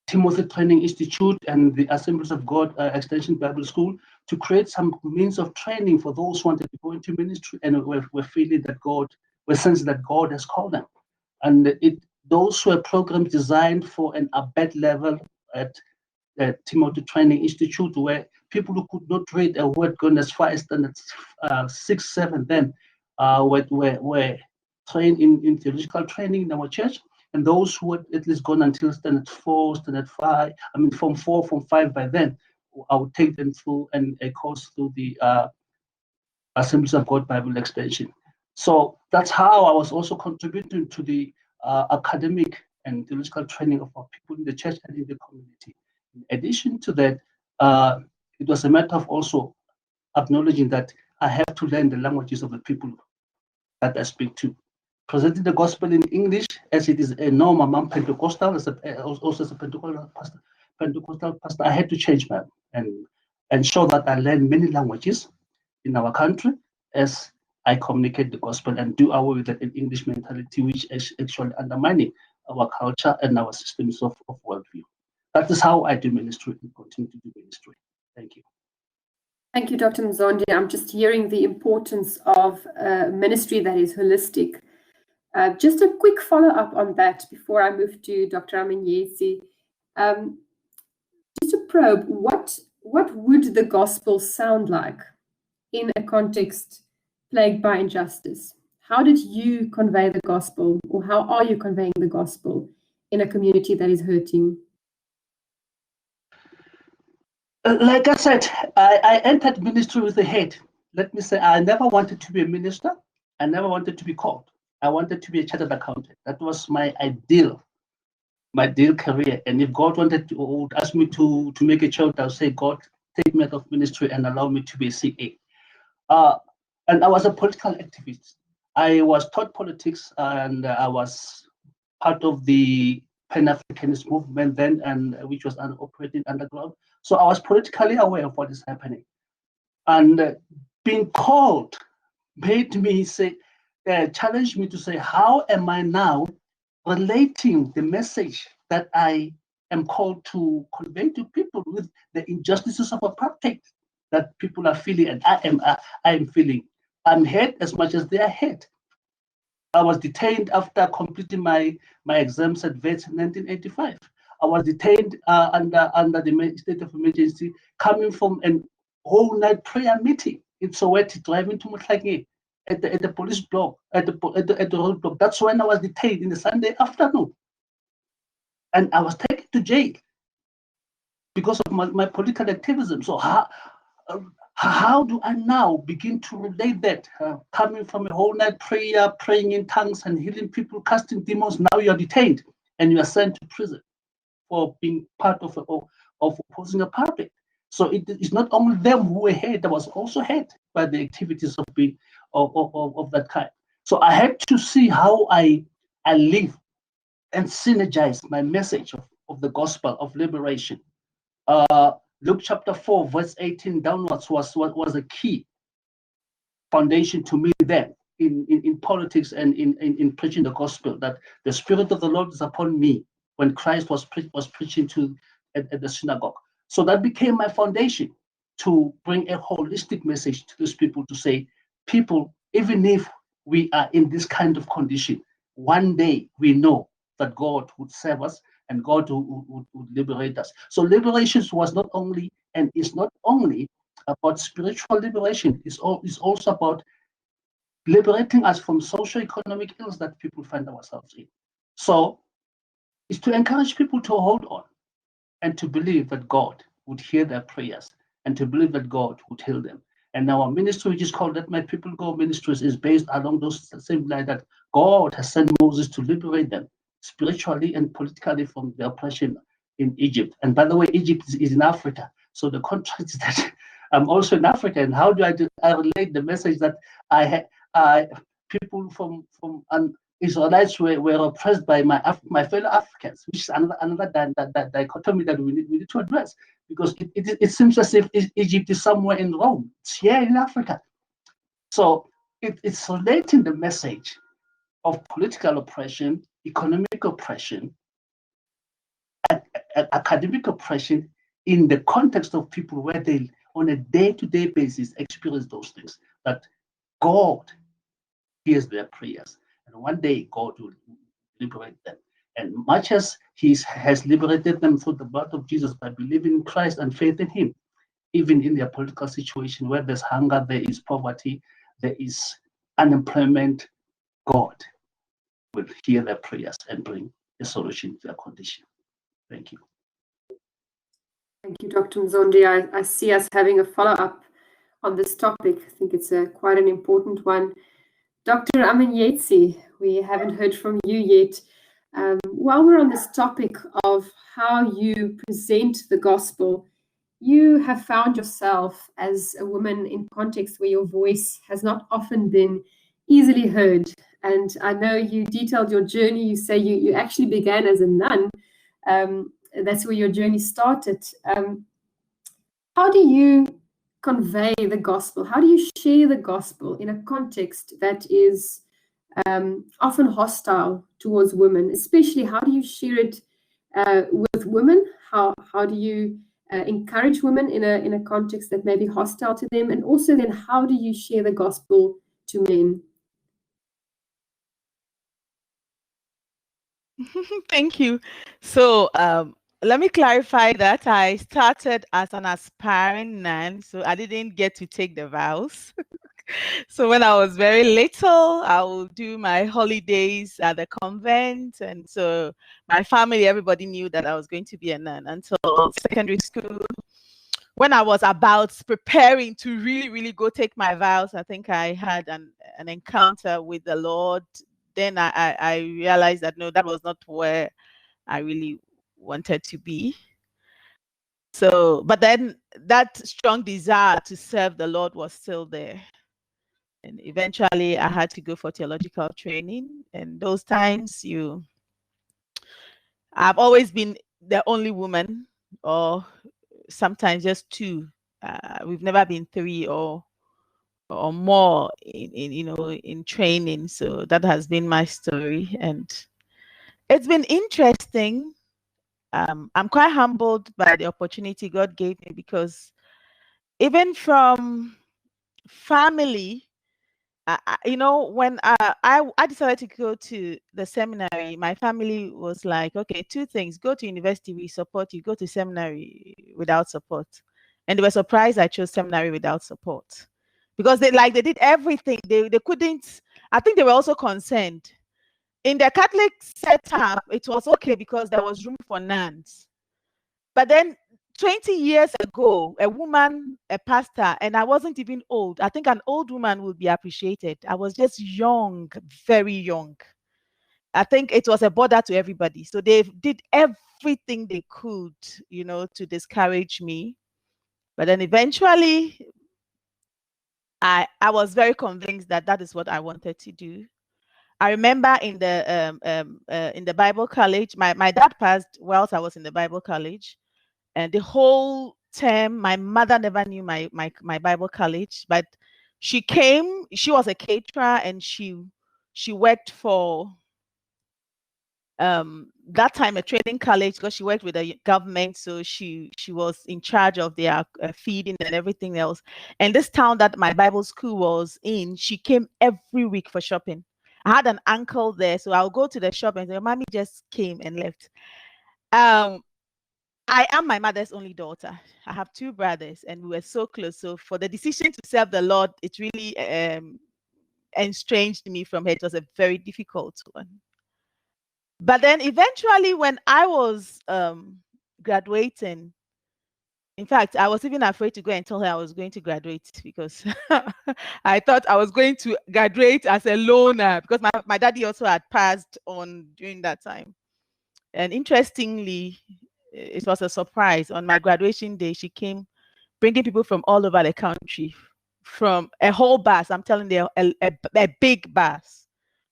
Timothy Training Institute and the Assemblies of God Extension Bible School to create some means of training for those who wanted to go into ministry and were feeling that were sensing that God has called them. And those were programs designed for an abet level at Timothy Training Institute, where people who could not read a word going as far as standards 6, 7 then were trained in theological training in our church. And those who had at least gone until standard 4, standard 5, Form 4, Form 5 by then, I would take them through a course through the Assemblies of God Bible Extension. So that's how I was also contributing to the academic and theological training of our people in the church and in the community. In addition to that, it was a matter of also acknowledging that I have to learn the languages of the people that I speak to. Presenting the gospel in English, as it is a norm among Pentecostal, also as a Pentecostal pastor, I had to change that and ensure that I learn many languages in our country as I communicate the gospel and do away with that English mentality, which is actually undermining our culture and our systems of worldview. That is how I do ministry and continue to do ministry. Thank you. Thank you, Dr. Mzondi. I'm just hearing the importance of ministry that is holistic. Just a quick follow-up on that before I move to Dr. Amenyedzi. Just to probe, what would the gospel sound like in a context plagued by injustice? How did you convey the gospel, or how are you conveying the gospel in a community that is hurting? Like I said, I entered ministry with a head. Let me say, I never wanted to be a minister. I never wanted to be called. I wanted to be a chartered accountant. That was my ideal career. And if God would ask me to make a child, I'll say, God, take me out of ministry and allow me to be a CA. And I was a political activist. I was taught politics, and I was part of the Pan-Africanist movement then, and which was operating underground. So I was politically aware of what is happening. And being called made me say, challenged me to say, how am I now relating the message that I am called to convey to people with the injustices of apartheid that people are feeling, and I am feeling. I'm hurt as much as they are hurt. I was detained after completing my exams at VET in 1985. I was detained under the state of emergency, coming from an all-night prayer meeting in Soweto, driving to Modisa at the police block, at the roadblock. That's when I was detained in the Sunday afternoon. And I was taken to jail because of my political activism. So how do I now begin to relate that? Coming from a whole night prayer, praying in tongues and healing people, casting demons, now you are detained and you are sent to prison for being part of opposing apartheid. So it's not only them who were hurt, I was also hurt by the activities of that kind. So I had to see how I live and synergize my message of the gospel of liberation. Luke chapter 4, verse 18 downwards was a key foundation to me then in politics and in preaching the gospel, that the Spirit of the Lord is upon me when Christ was preaching at the synagogue. So that became my foundation to bring a holistic message to these people, to say, people, even if we are in this kind of condition, one day we know that God would save us and God would liberate us. So liberation was not only, and is not only about spiritual liberation, it's also about liberating us from socio-economic ills that people find ourselves in. So it's to encourage people to hold on and to believe that God would hear their prayers and to believe that God would heal them. And our ministry, which is called Let My People Go Ministries, is based along those same lines, that God has sent Moses to liberate them spiritually and politically from the oppression in Egypt. And by the way, Egypt is in Africa. So the contrast is that I'm also in Africa. And how do I relate the message that people from Israelites were oppressed by my fellow Africans, which is another dichotomy that we need to address, because it seems as if Egypt is somewhere in Rome. It's here in Africa. So it's relating the message of political oppression, economic oppression, academic oppression in the context of people where they, on a day-to-day basis, experience those things, that God hears their prayers. And one day God will liberate them. And much as He has liberated them through the blood of Jesus by believing in Christ and faith in Him, even in their political situation where there's hunger, there is poverty, there is unemployment, God will hear their prayers and bring a solution to their condition. Thank you. Thank you, Dr. Mzondi. I see us having a follow-up on this topic. I think it's quite an important one. Dr. Amenyedzi, we haven't heard from you yet. While we're on this topic of how you present the gospel, you have found yourself as a woman in context where your voice has not often been easily heard. And I know you detailed your journey. You say you actually began as a nun. That's where your journey started. How do you convey the gospel? How do you share the gospel in a context that is often hostile towards women? Especially, how do you share it with women? How do you encourage women in a context that may be hostile to them? And also then, how do you share the gospel to men? Thank you. So let me clarify that I started as an aspiring nun, so I didn't get to take the vows. So when I was very little, I would do my holidays at the convent. And so my family, everybody knew that I was going to be a nun until secondary school. When I was about preparing to really go take my vows, I think I had an encounter with the Lord. Then I realized that, no, that was not where I really wanted to be. So, but then that strong desire to serve the Lord was still there. And eventually I had to go for theological training. And those times I've always been the only woman, or sometimes just two. We've never been three or more in training. So that has been my story. And it's been interesting I'm quite humbled by the opportunity God gave me, because even from family, you know, when I decided to go to the seminary, my family was like, okay, two things: go to university, we support you; go to seminary without support. And they were surprised I chose seminary without support, because they did everything. They couldn't. I think they were also concerned. In the Catholic setup, it was okay because there was room for nuns. But then 20 years ago, a woman, a pastor, and I wasn't even old. I think an old woman would be appreciated. I was just young, very young. I think it was a bother to everybody. So they did everything they could, you know, to discourage me. But then eventually, I was very convinced that that is what I wanted to do. I remember in the Bible college, my dad passed whilst I was in the Bible college. And the whole term, my mother never knew my Bible college, but she came. She was a caterer, and she worked for that time a training college, because she worked with the government. So she was in charge of their feeding and everything else. And this town that my Bible school was in, she came every week for shopping. I had an uncle there, so I'll go to the shop and say, "Mommy just came and left." I am my mother's only daughter. I have two brothers, and we were so close. So for the decision to serve the Lord, it really estranged me from her. It was a very difficult one. But then eventually, when I was graduating, in fact, I was even afraid to go and tell her I was going to graduate, because I thought I was going to graduate as a loner, because my daddy also had passed on during that time. And interestingly, it was a surprise. On my graduation day, she came bringing people from all over the country, from a whole bus. I'm telling you, a big bus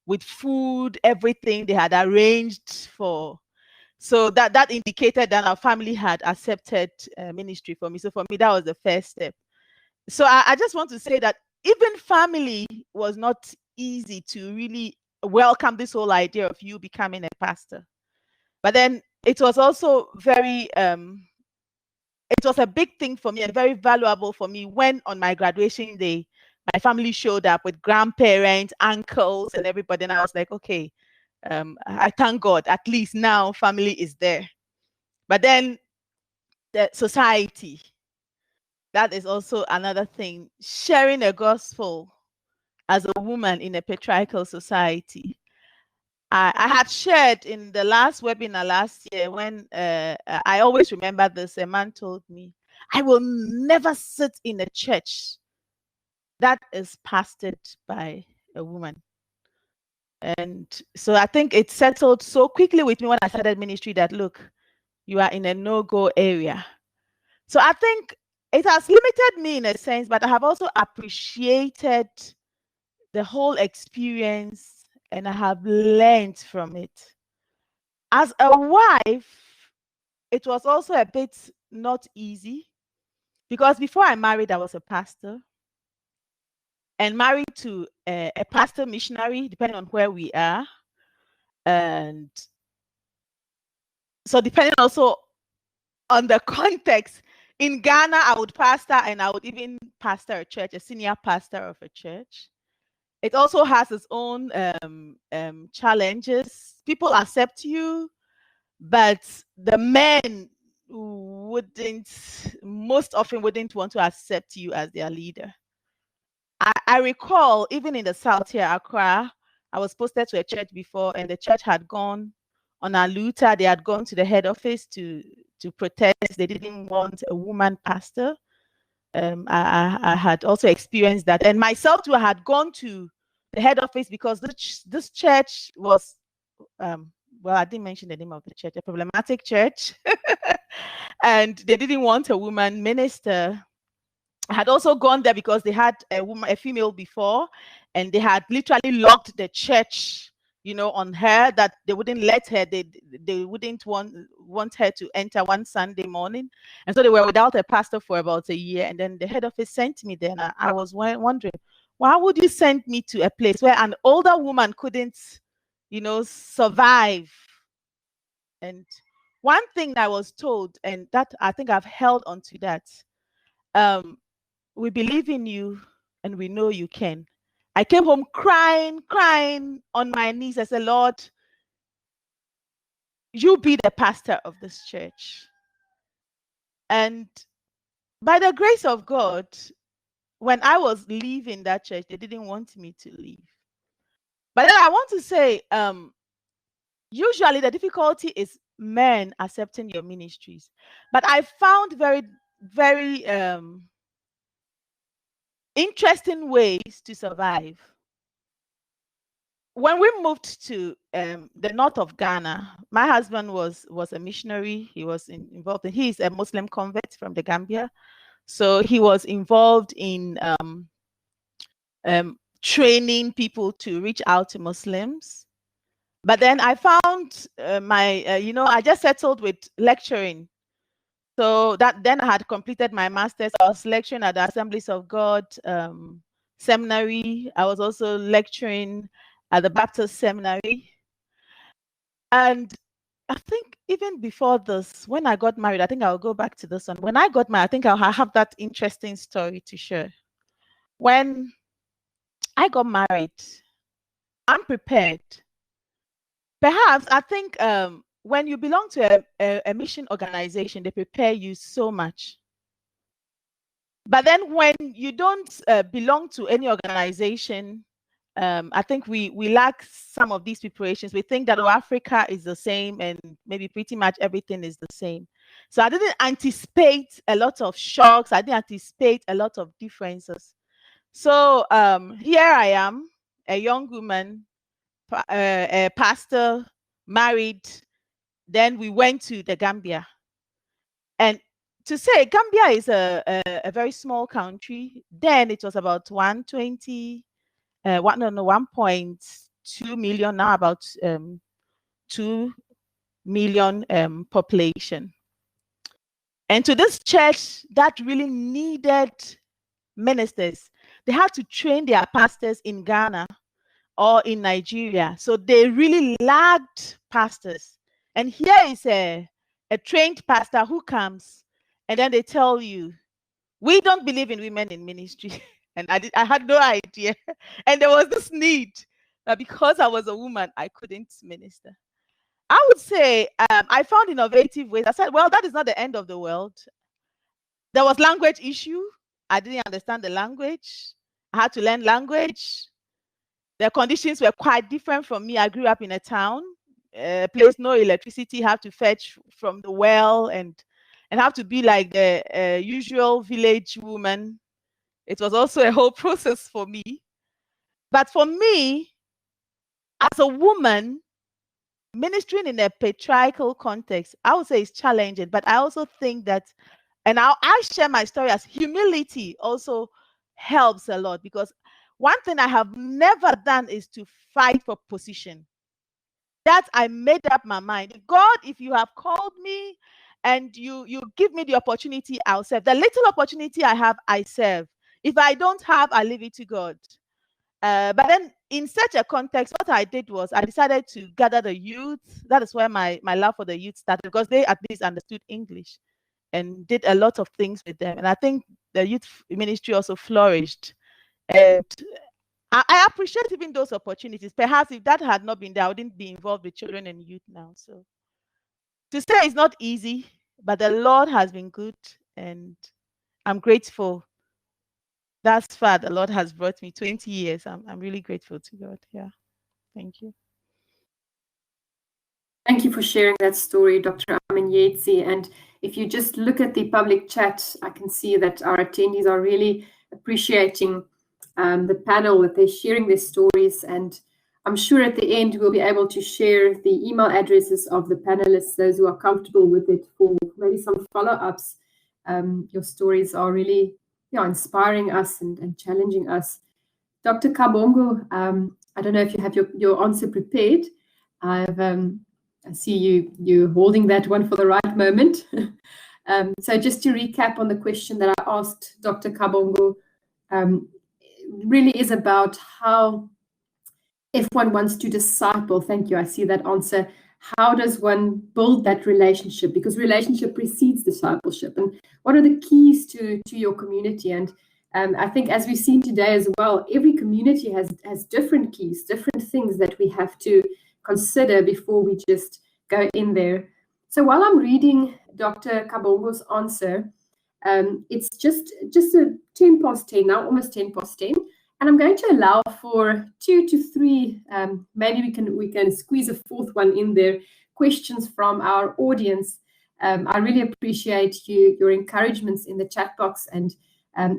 with food, everything they had arranged for. So that indicated that our family had accepted ministry for me. So for me, that was the first step. So I just want to say that even family was not easy to really welcome this whole idea of you becoming a pastor. But then it was also very, it was a big thing for me and very valuable for me when on my graduation day, my family showed up with grandparents, uncles, and everybody. And I was like, okay, I thank God, at least now family is there. But then the society, that is also another thing. Sharing a gospel as a woman in a patriarchal society. I had shared in the last webinar last year, when I always remember this, a man told me, I will never sit in a church that is pastored by a woman. And so I think it settled so quickly with me when I started ministry that, look, you are in a no-go area. So I think it has limited me in a sense, but I have also appreciated the whole experience, and I have learned from it. As a wife, it was also a bit not easy, because before I married, I was a pastor, and married to a pastor missionary, depending on where we are. And so depending also on the context, in Ghana, I would pastor, and I would even pastor a church, a senior pastor of a church. It also has its own challenges. People accept you, but the men most often wouldn't want to accept you as their leader. I recall, even in the South here, Accra, I was posted to a church before, and the church had gone on a looter. They had gone to the head office to protest. They didn't want a woman pastor. I had also experienced that, and myself too, I had gone to the head office because this church was, well, I didn't mention the name of the church, a problematic church, and they didn't want a woman minister. I had also gone there because they had a female before, and they had literally locked the church, you know, on her, that they wouldn't let her, they wouldn't want her to enter one Sunday morning. And so they were without a pastor for about a year. And then the head office sent me there, and I was wondering, why would you send me to a place where an older woman couldn't, you know, survive? And one thing I was told, and that I think I've held on to that, we believe in you and we know you can. I came home crying on my knees. I said, Lord, you be the pastor of this church. And by the grace of God, when I was leaving that church, they didn't want me to leave. But then I want to say, usually the difficulty is men accepting your ministries. But I found very, very interesting ways to survive. When we moved to the north of Ghana, my husband was a missionary. He was involved in, he's a Muslim convert from the Gambia. So he was involved in training people to reach out to Muslims. But then I found I just settled with lecturing. So then I had completed my master's. I was lecturing at the Assemblies of God seminary. I was also lecturing at the Baptist seminary. And I think even before this, when I got married, I think I'll go back to this one. When I got married, I think I'll have that interesting story to share. When I got married, I'm prepared. Perhaps I think when you belong to a mission organization, they prepare you so much. But then when you don't belong to any organization, I think we lack some of these preparations. We think that Africa is the same and maybe pretty much everything is the same. So I didn't anticipate a lot of shocks. I didn't anticipate a lot of differences. So here I am, a young woman, a pastor, married. Then we went to the Gambia. And to say Gambia is a very small country, then it was about 1.2 million, now about 2 million population. And to this church that really needed ministers, they had to train their pastors in Ghana or in Nigeria. So they really lacked pastors. And here is a trained pastor who comes and then they tell you, we don't believe in women in ministry. And I had no idea. And there was this need that because I was a woman, I couldn't minister. I would say I found innovative ways. I said, well, that is not the end of the world. There was language issue. I didn't understand the language. I had to learn language. The conditions were quite different from me. I grew up in a town, place no electricity, have to fetch from the well and have to be like the usual village woman. It was also a whole process for me. But for me, as a woman, ministering in a patriarchal context, I would say it's challenging, but I also think that, and I share my story as humility also helps a lot, because one thing I have never done is to fight for position. That I made up my mind. God, if you have called me and you give me the opportunity, I'll serve. The little opportunity I have, I serve. If I don't have, I leave it to God. But then in such a context, what I did was I decided to gather the youth. That is where my love for the youth started, because they at least understood English and did a lot of things with them. And I think the youth ministry also flourished. And I appreciate even those opportunities. Perhaps if that had not been there, I wouldn't be involved with children and youth now. So to say it's not easy, but the Lord has been good and I'm grateful. That's far the Lord has brought me 20 years. I'm really grateful to God. Yeah. Thank you. Thank you for sharing that story, Dr. Amenyedzi. And if you just look at the public chat, I can see that our attendees are really appreciating the panel, that they're sharing their stories. And I'm sure at the end we'll be able to share the email addresses of the panelists, those who are comfortable with it, for maybe some follow-ups. Your stories are really inspiring us and challenging us. Dr. Kabongo, I don't know if you have your answer prepared. I see you holding that one for the right moment. So just to recap on the question that I asked Dr. Kabongo, really is about how, if one wants to disciple, thank you, I see that answer, how does one build that relationship? Because relationship precedes discipleship. And what are the keys to your community? And I think, as we've seen today as well, every community has different keys, different things that we have to consider before we just go in there. So while I'm reading Dr. Kabongo's answer, it's just 10 past 10 now, almost 10 past 10. And I'm going to allow for 2 to 3, maybe we can squeeze a fourth one in there, questions from our audience. I really appreciate your encouragements in the chat box. And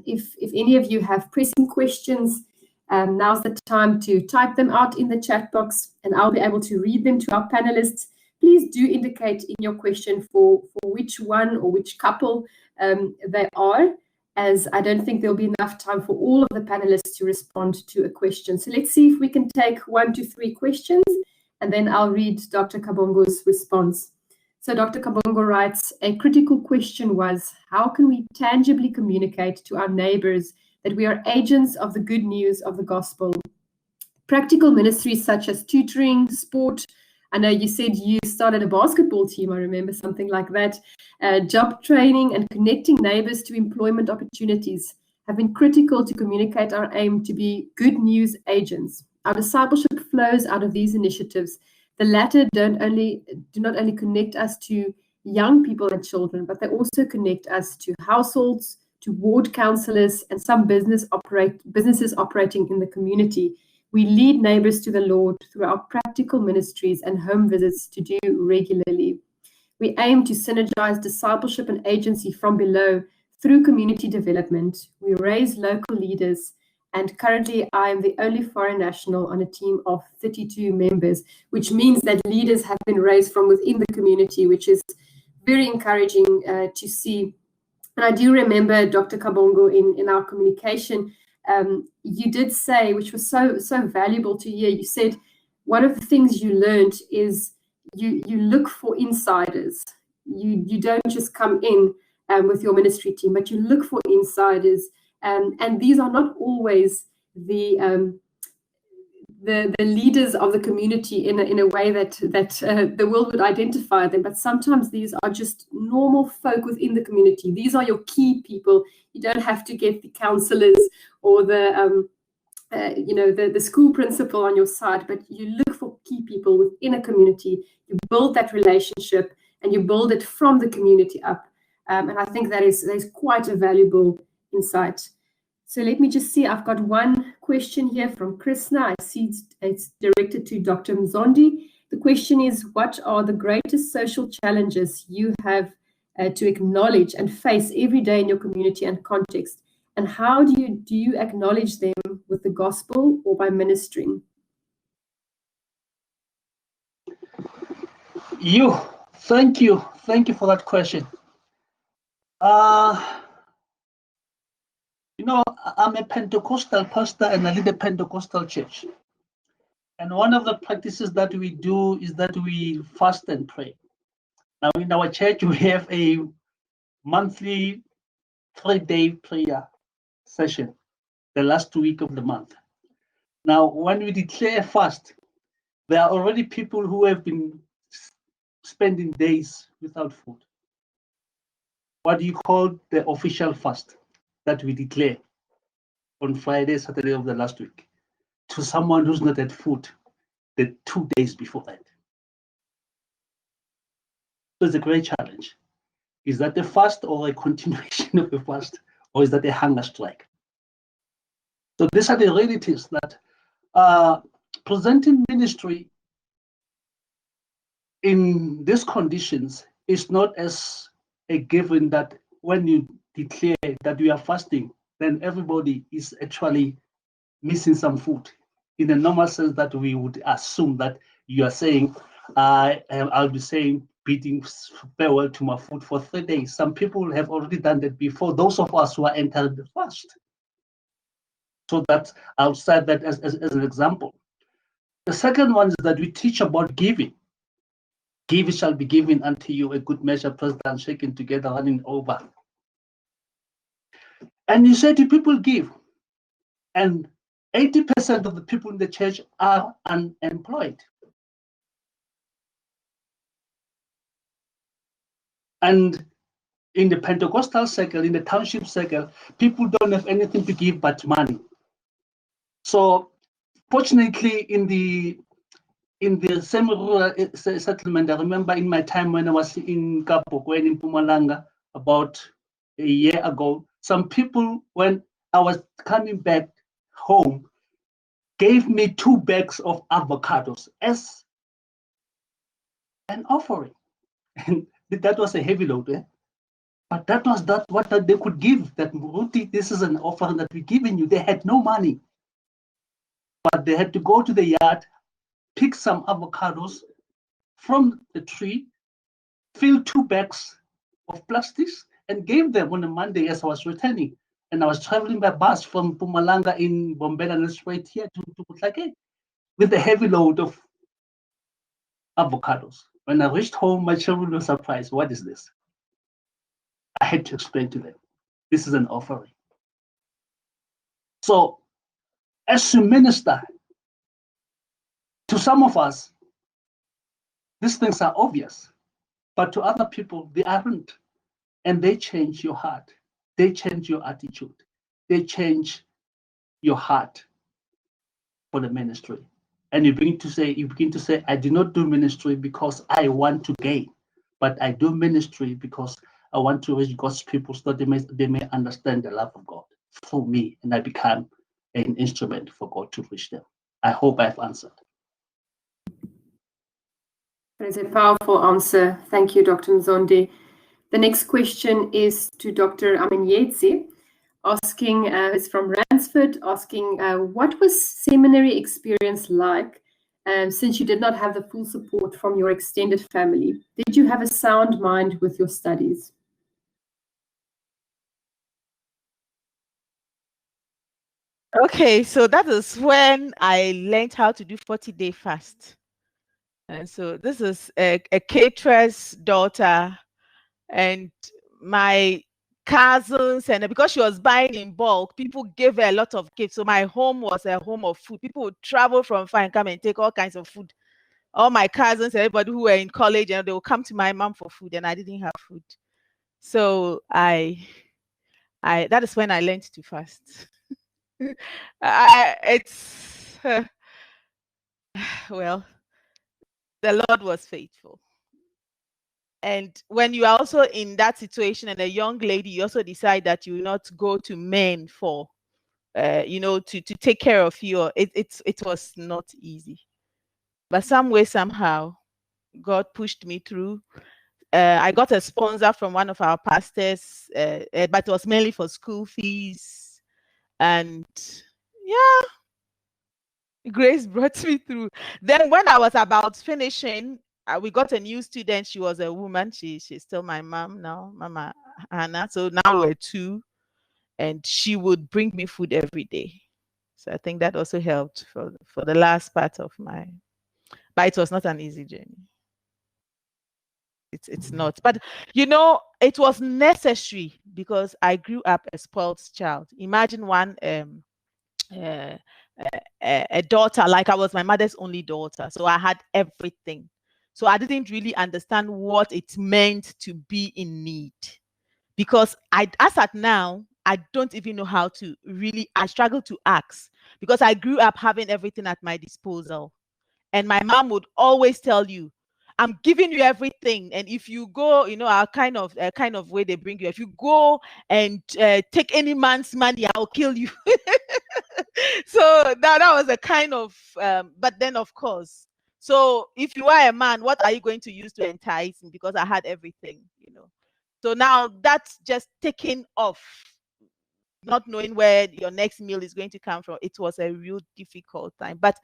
if any of you have pressing questions, now's the time to type them out in the chat box, and I'll be able to read them to our panelists. Please do indicate in your question for which one or which couple they are, as I don't think there'll be enough time for all of the panelists to respond to a question. So let's see if we can take 1 to 3 questions, and then I'll read Dr. Kabongo's response. So Dr. Kabongo writes, a critical question was, how can we tangibly communicate to our neighbors that we are agents of the good news of the gospel? Practical ministries such as tutoring, sport, I know you said you started a basketball team, I remember something like that. Job training and connecting neighbors to employment opportunities have been critical to communicate our aim to be good news agents. Our discipleship flows out of these initiatives. The latter do not only connect us to young people and children, but they also connect us to households, to ward councillors, and some businesses operating in the community. We lead neighbors to the Lord through our practical ministries and home visits to do regularly. We aim to synergize discipleship and agency from below through community development. We raise local leaders, and currently I am the only foreign national on a team of 32 members, which means that leaders have been raised from within the community, which is very encouraging to see. And I do remember, Dr. Kabongo, in our communication, you did say, which was so valuable to hear, you said one of the things you learned is you look for insiders. You don't just come in with your ministry team, but you look for insiders, and these are not always the leaders of the community in a way that the world would identify them, but sometimes these are just normal folk within the community. These are your key people. You don't have to get the councillors or the school principal on your side, but you look for key people within a community. You build that relationship, and you build it from the community up. And I think that is quite a valuable insight. So let me just see, I've got one question here from Krishna. I see it's directed to Dr. Mzondi. The question is, what are the greatest social challenges you have to acknowledge and face every day in your community and context? And how do you acknowledge them with the gospel or by ministering? Thank you for that question. I'm a Pentecostal pastor and I lead a Pentecostal church. And one of the practices that we do is that we fast and pray. Now, in our church, we have a monthly 3-day prayer session, the last week of the month. Now, when we declare fast, there are already people who have been spending days without food. What do you call the official fast that we declare on Friday, Saturday of the last week to someone who's not had food the 2 days before that? So it's a great challenge. Is that a fast or a continuation of a fast, or is that a hunger strike? So these are the realities that presenting ministry in these conditions is not as a given that when you declare that we are fasting, then everybody is actually missing some food. In the normal sense that we would assume that you are saying, I'll be saying, bidding farewell to my food for 3 days. Some people have already done that before, those of us who are entering the fast. So that's outside that as an example. The second one is that we teach about giving. Give, it shall be given unto you, a good measure, pressed down, shaken together, running over. And you say to people, give. And 80% of the people in the church are unemployed. And in the Pentecostal circle, in the township circle, people don't have anything to give but money. So fortunately, in the semi-rural settlement, I remember in my time when I was in Kabongo in Mpumalanga about a year ago, some people, when I was coming back home, gave me 2 bags of avocados as an offering. And that was a heavy load, eh? But that was what they could give, that Muruti, this is an offering that we're giving you. They had no money, but they had to go to the yard, pick some avocados from the tree, fill 2 bags of plastics, and gave them on a Monday as I was returning. And I was traveling by bus from Mpumalanga in Bombay and straight here to Kutlake with a heavy load of avocados. When I reached home, my children were surprised. What is this? I had to explain to them, this is an offering. So as a minister, to some of us, these things are obvious, but to other people, they aren't. And they change your heart. They change your attitude. They change your heart for the ministry. And you begin to say, I do not do ministry because I want to gain, but I do ministry because I want to reach God's people so that they may understand the love of God through me, and I become an instrument for God to reach them. I hope I've answered. That is a powerful answer. Thank you, Dr. Mzondi. The next question is to Dr. Amenyedzi, asking, is from Ransford, asking, what was seminary experience like since you did not have the full support from your extended family? Did you have a sound mind with your studies? Okay, so that is when I learned how to do 40-day fast. And so this is a caterer's daughter, and my cousins, and because she was buying in bulk, people gave her a lot of gifts. So my home was a home of food. People would travel from far and come and take all kinds of food. All my cousins, everybody who were in college, and they would come to my mom for food, and I didn't have food. So that is when I learned to fast. Well, the Lord was faithful. And when you are also in that situation and a young lady, you also decide that you will not go to men for, to take care of you. It was not easy. But some way, somehow, God pushed me through. I got a sponsor from one of our pastors, but it was mainly for school fees. And yeah, grace brought me through. Then when I was about finishing, we got a new student. She was a woman. She's still my mom now, Mama Hannah. So now we're 2, and she would bring me food every day. So I think that also helped for the last part of my, but it was not an easy journey. It's not, but it was necessary because I grew up a spoiled child. Imagine one a daughter, like I was my mother's only daughter, so I had everything. So I didn't really understand what it meant to be in need, because as at now, I don't even know how to really. I struggle to ask because I grew up having everything at my disposal, and my mom would always tell you, I'm giving you everything, and if you go, our kind of way they bring you. If you go and take any man's money, I'll kill you. So that was a kind of. But then, of course, so if you are a man, what are you going to use to entice me? Because I had everything, So now that's just taking off, not knowing where your next meal is going to come from. It was a real difficult time, but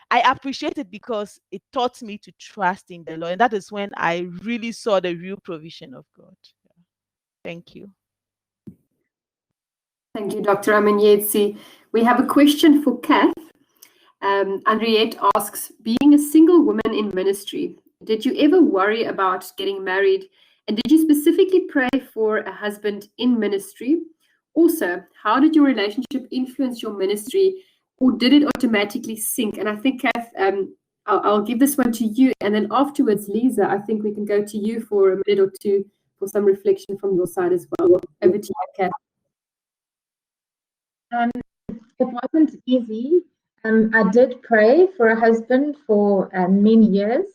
I appreciate it because it taught me to trust in the Lord, and that is when I really saw the real provision of God. Thank you. Thank you, Dr. Amenyedzi. We have a question for Cath. Henriette asks, being a single woman in ministry, did you ever worry about getting married, and did you specifically pray for a husband in ministry? Also, how did your relationship influence your ministry, or did it automatically sink? And I think, Cath, I'll give this one to you, and then afterwards, Lize, I think we can go to you for a minute or two for some reflection from your side as well. Over to you, Cath. It wasn't easy. I did pray for a husband for many years.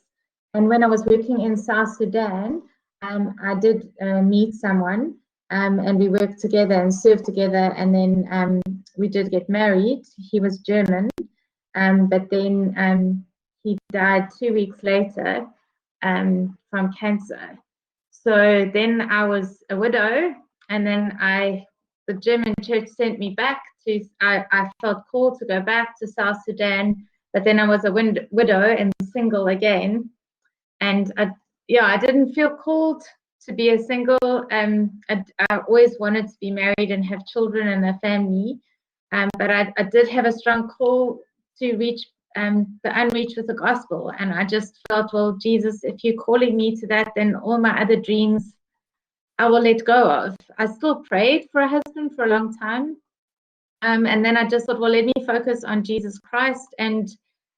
And when I was working in South Sudan, I did meet someone and we worked together and served together. And then we did get married. He was German, but then he died 2 weeks later from cancer. So then I was a widow, and then the German church sent me back to, I felt called to go back to South Sudan, but then I was a widow and single again. And I didn't feel called to be a single. I always wanted to be married and have children and a family. But I did have a strong call to reach the unreached with the gospel. And I just felt, well, Jesus, if you're calling me to that, then all my other dreams I will let go of. I still prayed for a husband for a long time. And then I just thought, well, let me focus on Jesus Christ. And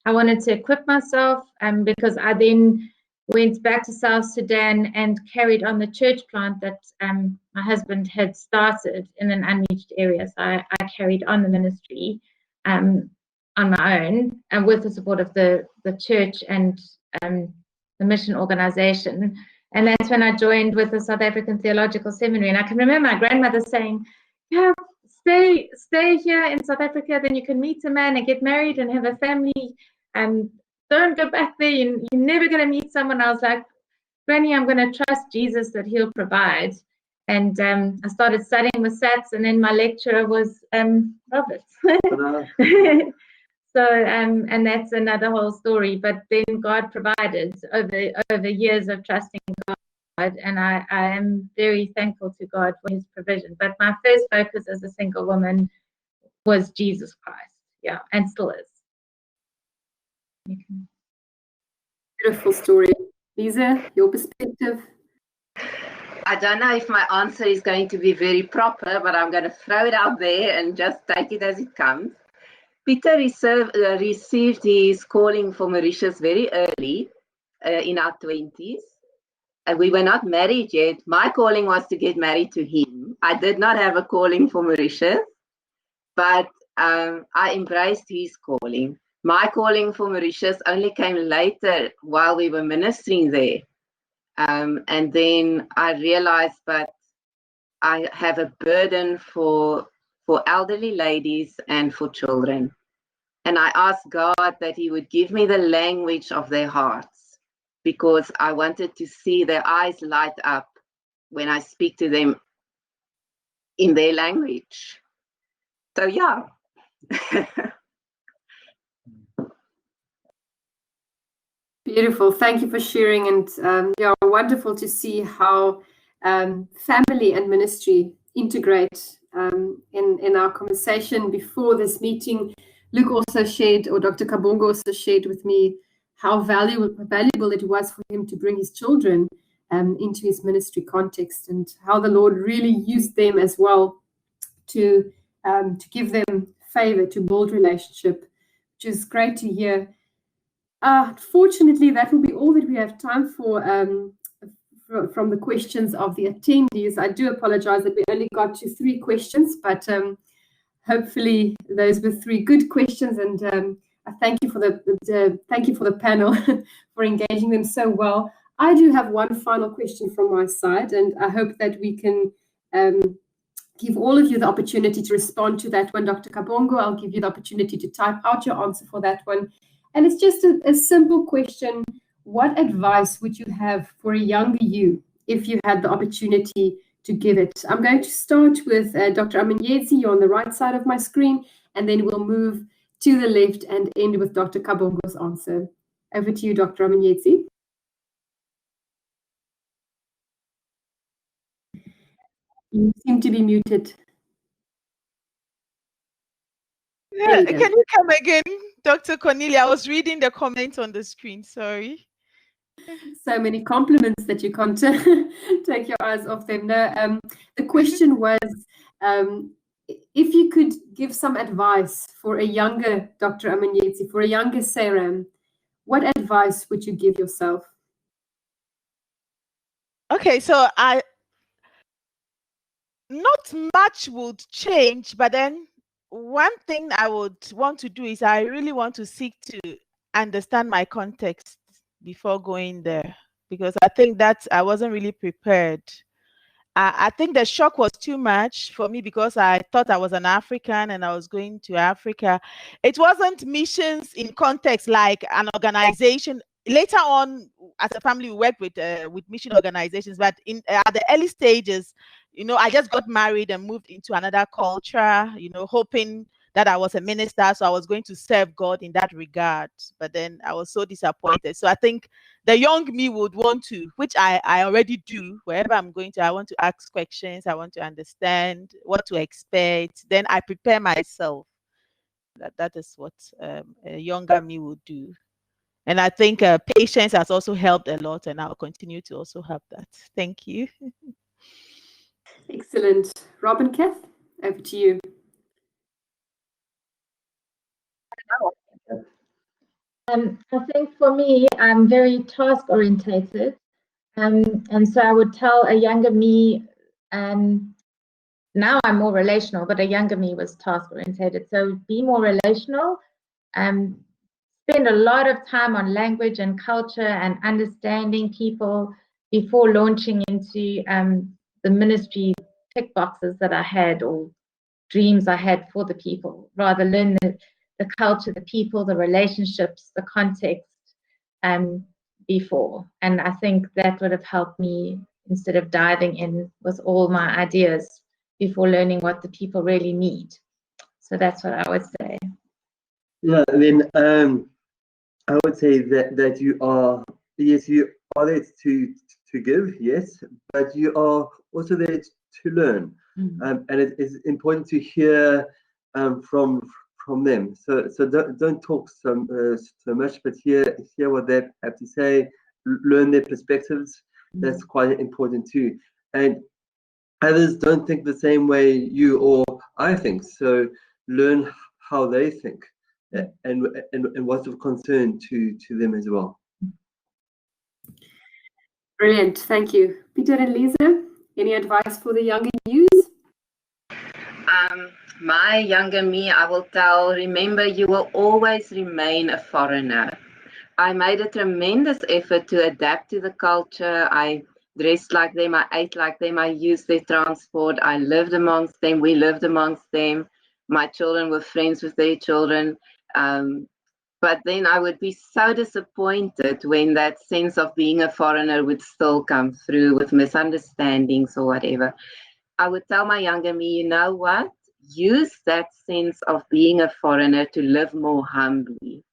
I wanted to equip myself because I then went back to South Sudan and carried on the church plant that my husband had started in an unreached area. So I carried on the ministry on my own and with the support of the church and the mission organization. And that's when I joined with the South African Theological Seminary. And I can remember my grandmother saying, yeah, stay here in South Africa, then you can meet a man and get married and have a family. Don't go back there. You're never going to meet someone. I was like, Granny, I'm going to trust Jesus that he'll provide. And I started studying with SATs, and then my lecturer was Robert. So, and that's another whole story. But then God provided over years of trusting God, and I am very thankful to God for his provision. But my first focus as a single woman was Jesus Christ. Yeah, and still is. Beautiful story. Lize, your perspective? I don't know if my answer is going to be very proper, but I'm going to throw it out there and just take it as it comes. Pieter received his calling for Mauritius very early, in our 20s. And we were not married yet. My calling was to get married to him. I did not have a calling for Mauritius, but I embraced his calling. My calling for Mauritius only came later while we were ministering there. And then I realized that I have a burden for elderly ladies and for children. And I asked God that he would give me the language of their hearts, because I wanted to see their eyes light up when I speak to them in their language. So, yeah. Beautiful. Thank you for sharing. And wonderful to see how family and ministry integrate. In our conversation before this meeting, Luc also shared, or Dr. Kabongo also shared with me, how valuable it was for him to bring his children into his ministry context, and how the Lord really used them as well to give them favor, to build relationship, which is great to hear. Fortunately, that will be all that we have time for from the questions of the attendees. I do apologize that we only got to 3 questions, but hopefully those were 3 good questions, and I thank you for the panel for engaging them so well. I do have one final question from my side, and I hope that we can give all of you the opportunity to respond to that one. Dr. Kabongo, I'll give you the opportunity to type out your answer for that one. And it's just a simple question. What advice would you have for a younger you if you had the opportunity to give it? I'm going to start with Dr. Amenyedzi. You're on the right side of my screen, and then we'll move to the left and end with Dr. Kabongo's answer. Over to you, Dr. Amenyedzi. You seem to be muted. Yeah, can you come again, Dr. Cornelia? I was reading the comments on the screen, sorry. So many compliments that you can't take your eyes off them. No, the question was, if you could give some advice for a younger Dr. Amenyedzi, for a younger Seyram, what advice would you give yourself? Okay, so not much would change, but then one thing I would want to do is I really want to seek to understand my context before going there, because I think that I wasn't really prepared. I think the shock was too much for me because I thought I was an African and I was going to Africa. It wasn't missions in context like an organization. Later on, as a family, we worked with mission organizations, but at the early stages, I just got married and moved into another culture, hoping that I was a minister, so I was going to serve God in that regard. But then I was so disappointed. So I think the young me would want to, which I already do, wherever I'm going to, I want to ask questions, I want to understand what to expect. Then I prepare myself. That is what a younger me would do. And I think patience has also helped a lot, and I'll continue to also have that. Thank you. Excellent. Rob and Kath, over to you. I think for me, I'm very task orientated. And so I would tell a younger me, now I'm more relational, but a younger me was task orientated. So be more relational, spend a lot of time on language and culture and understanding people before launching into the ministry tick boxes that I had or dreams I had for the people. Rather learn the culture, the people, the relationships, the context before. And I think that would have helped me instead of diving in with all my ideas before learning what the people really need. So that's what I would say. Yeah, I mean, I would say that you are there to give, yes, but you are also there to learn. And it is important to hear from them. So don't talk so much, but hear what they have to say, learn their perspectives. That's quite important too. And others don't think the same way you or I think. So learn how they think and what's of concern to them as well. Brilliant, thank you. Pieter and Lize, any advice for the younger youth? My younger me, I will tell, remember, you will always remain a foreigner. I made a tremendous effort to adapt to the culture. I dressed like them, I ate like them, I used their transport, I lived amongst them, we lived amongst them. My children were friends with their children. But then I would be so disappointed when that sense of being a foreigner would still come through with misunderstandings or whatever. I would tell my younger me, you know what? Use that sense of being a foreigner to live more humbly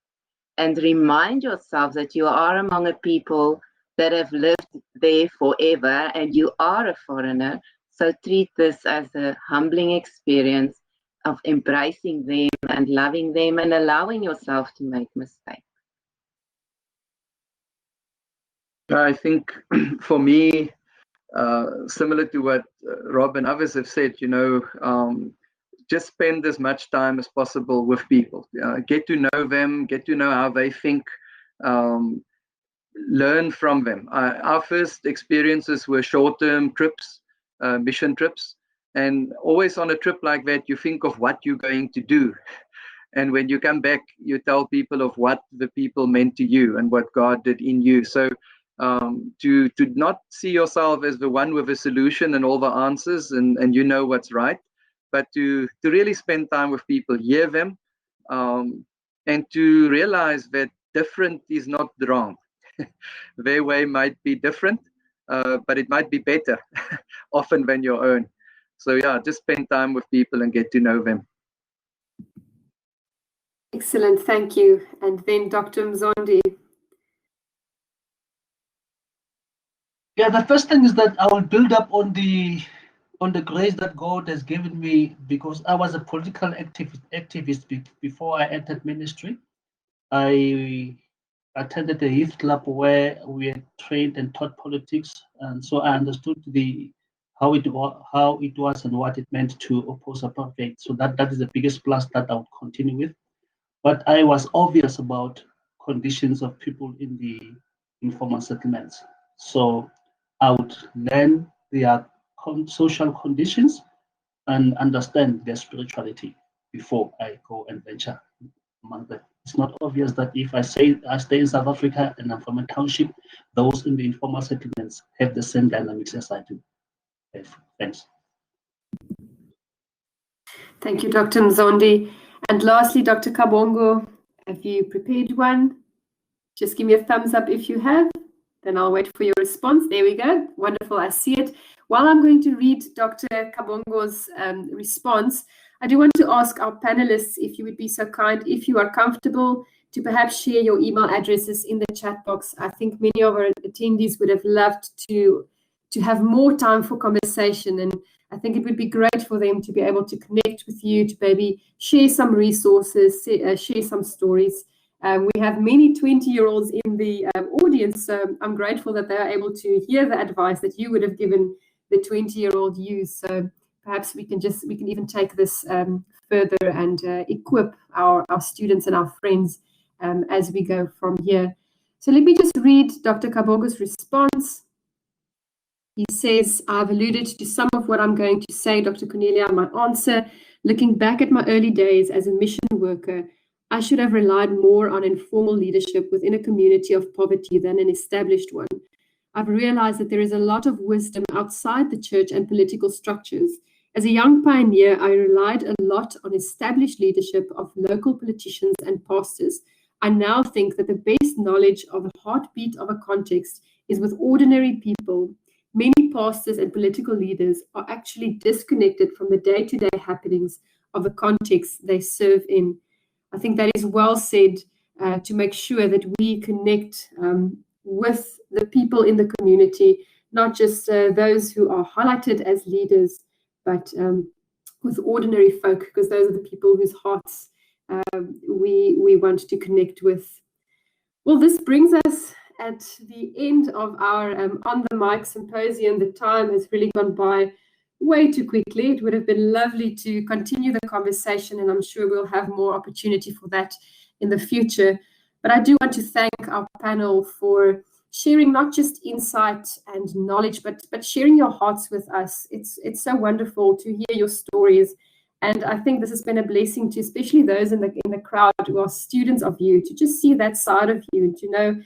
and remind yourself that you are among a people that have lived there forever and you are a foreigner. So treat this as a humbling experience of embracing them and loving them and allowing yourself to make mistakes. I think for me, similar to what Rob and others have said, just spend as much time as possible with people. Get to know them, get to know how they think, learn from them. Our first experiences were short-term trips, mission trips, and always on a trip like that, you think of what you're going to do. And when you come back, you tell people of what the people meant to you and what God did in you. So to not see yourself as the one with a solution and all the answers and you know what's right, but to really spend time with people, hear them, and to realize that different is not wrong. Their way might be different, but it might be better often than your own. So yeah, just spend time with people and get to know them. Excellent, thank you. And then Dr. Mzondi. Yeah, the first thing is that I will build up on the grace that God has given me, because I was a political activist before I entered ministry. I attended a youth club where we had trained and taught politics, and so I understood how it was and what it meant to oppose apartheid. So that is the biggest plus that I would continue with. But I was obvious about conditions of people in the informal settlements. So I would learn their social conditions and understand their spirituality before I go and venture among them. It's not obvious that if I say I stay in South Africa and I'm from a township, those in the informal settlements have the same dynamics as I do. Thanks. Thank you, Dr. Mzondi. And lastly, Dr. Kabongo, have you prepared one? Just give me a thumbs up if you have, then I'll wait for your response. There we go. Wonderful, I see it. While I'm going to read Dr. Kabongo's response, I do want to ask our panelists if you would be so kind, if you are comfortable, to perhaps share your email addresses in the chat box. I think many of our attendees would have loved to have more time for conversation, and I think it would be great for them to be able to connect with you, to maybe share some resources, share some stories. We have many 20-year-olds in the audience, so I'm grateful that they are able to hear the advice that you would have given the 20-year-old you. So perhaps we can even take this further and equip our students and our friends as we go from here. So let me just read Dr. Kabongo's response. He says, I've alluded to some of what I'm going to say, Dr. Cornelia, in my answer. Looking back at my early days as a mission worker, I should have relied more on informal leadership within a community of poverty than an established one. I've realized that there is a lot of wisdom outside the church and political structures. As a young pioneer, I relied a lot on established leadership of local politicians and pastors. I now think that the best knowledge of the heartbeat of a context is with ordinary people. Many pastors and political leaders are actually disconnected from the day-to-day happenings of the context they serve in. I think that is well said, to make sure that we connect with the people in the community, not just those who are highlighted as leaders, but with ordinary folk, because those are the people whose hearts we want to connect with. Well, this brings us at the end of our On the Mic Symposium. The time has really gone by way too quickly. It would have been lovely to continue the conversation, and I'm sure we'll have more opportunity for that in the future. But I do want to thank our panel for sharing not just insight and knowledge, but sharing your hearts with us. It's so wonderful to hear your stories. And I think this has been a blessing to especially those in the crowd who are students of you, to just see that side of you and to know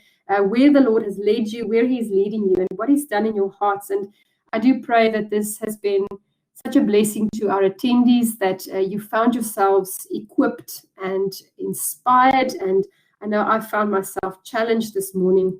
where the Lord has led you, where He's leading you, and what He's done in your hearts. And I do pray that this has been such a blessing to our attendees, that you found yourselves equipped and inspired. And I know I found myself challenged this morning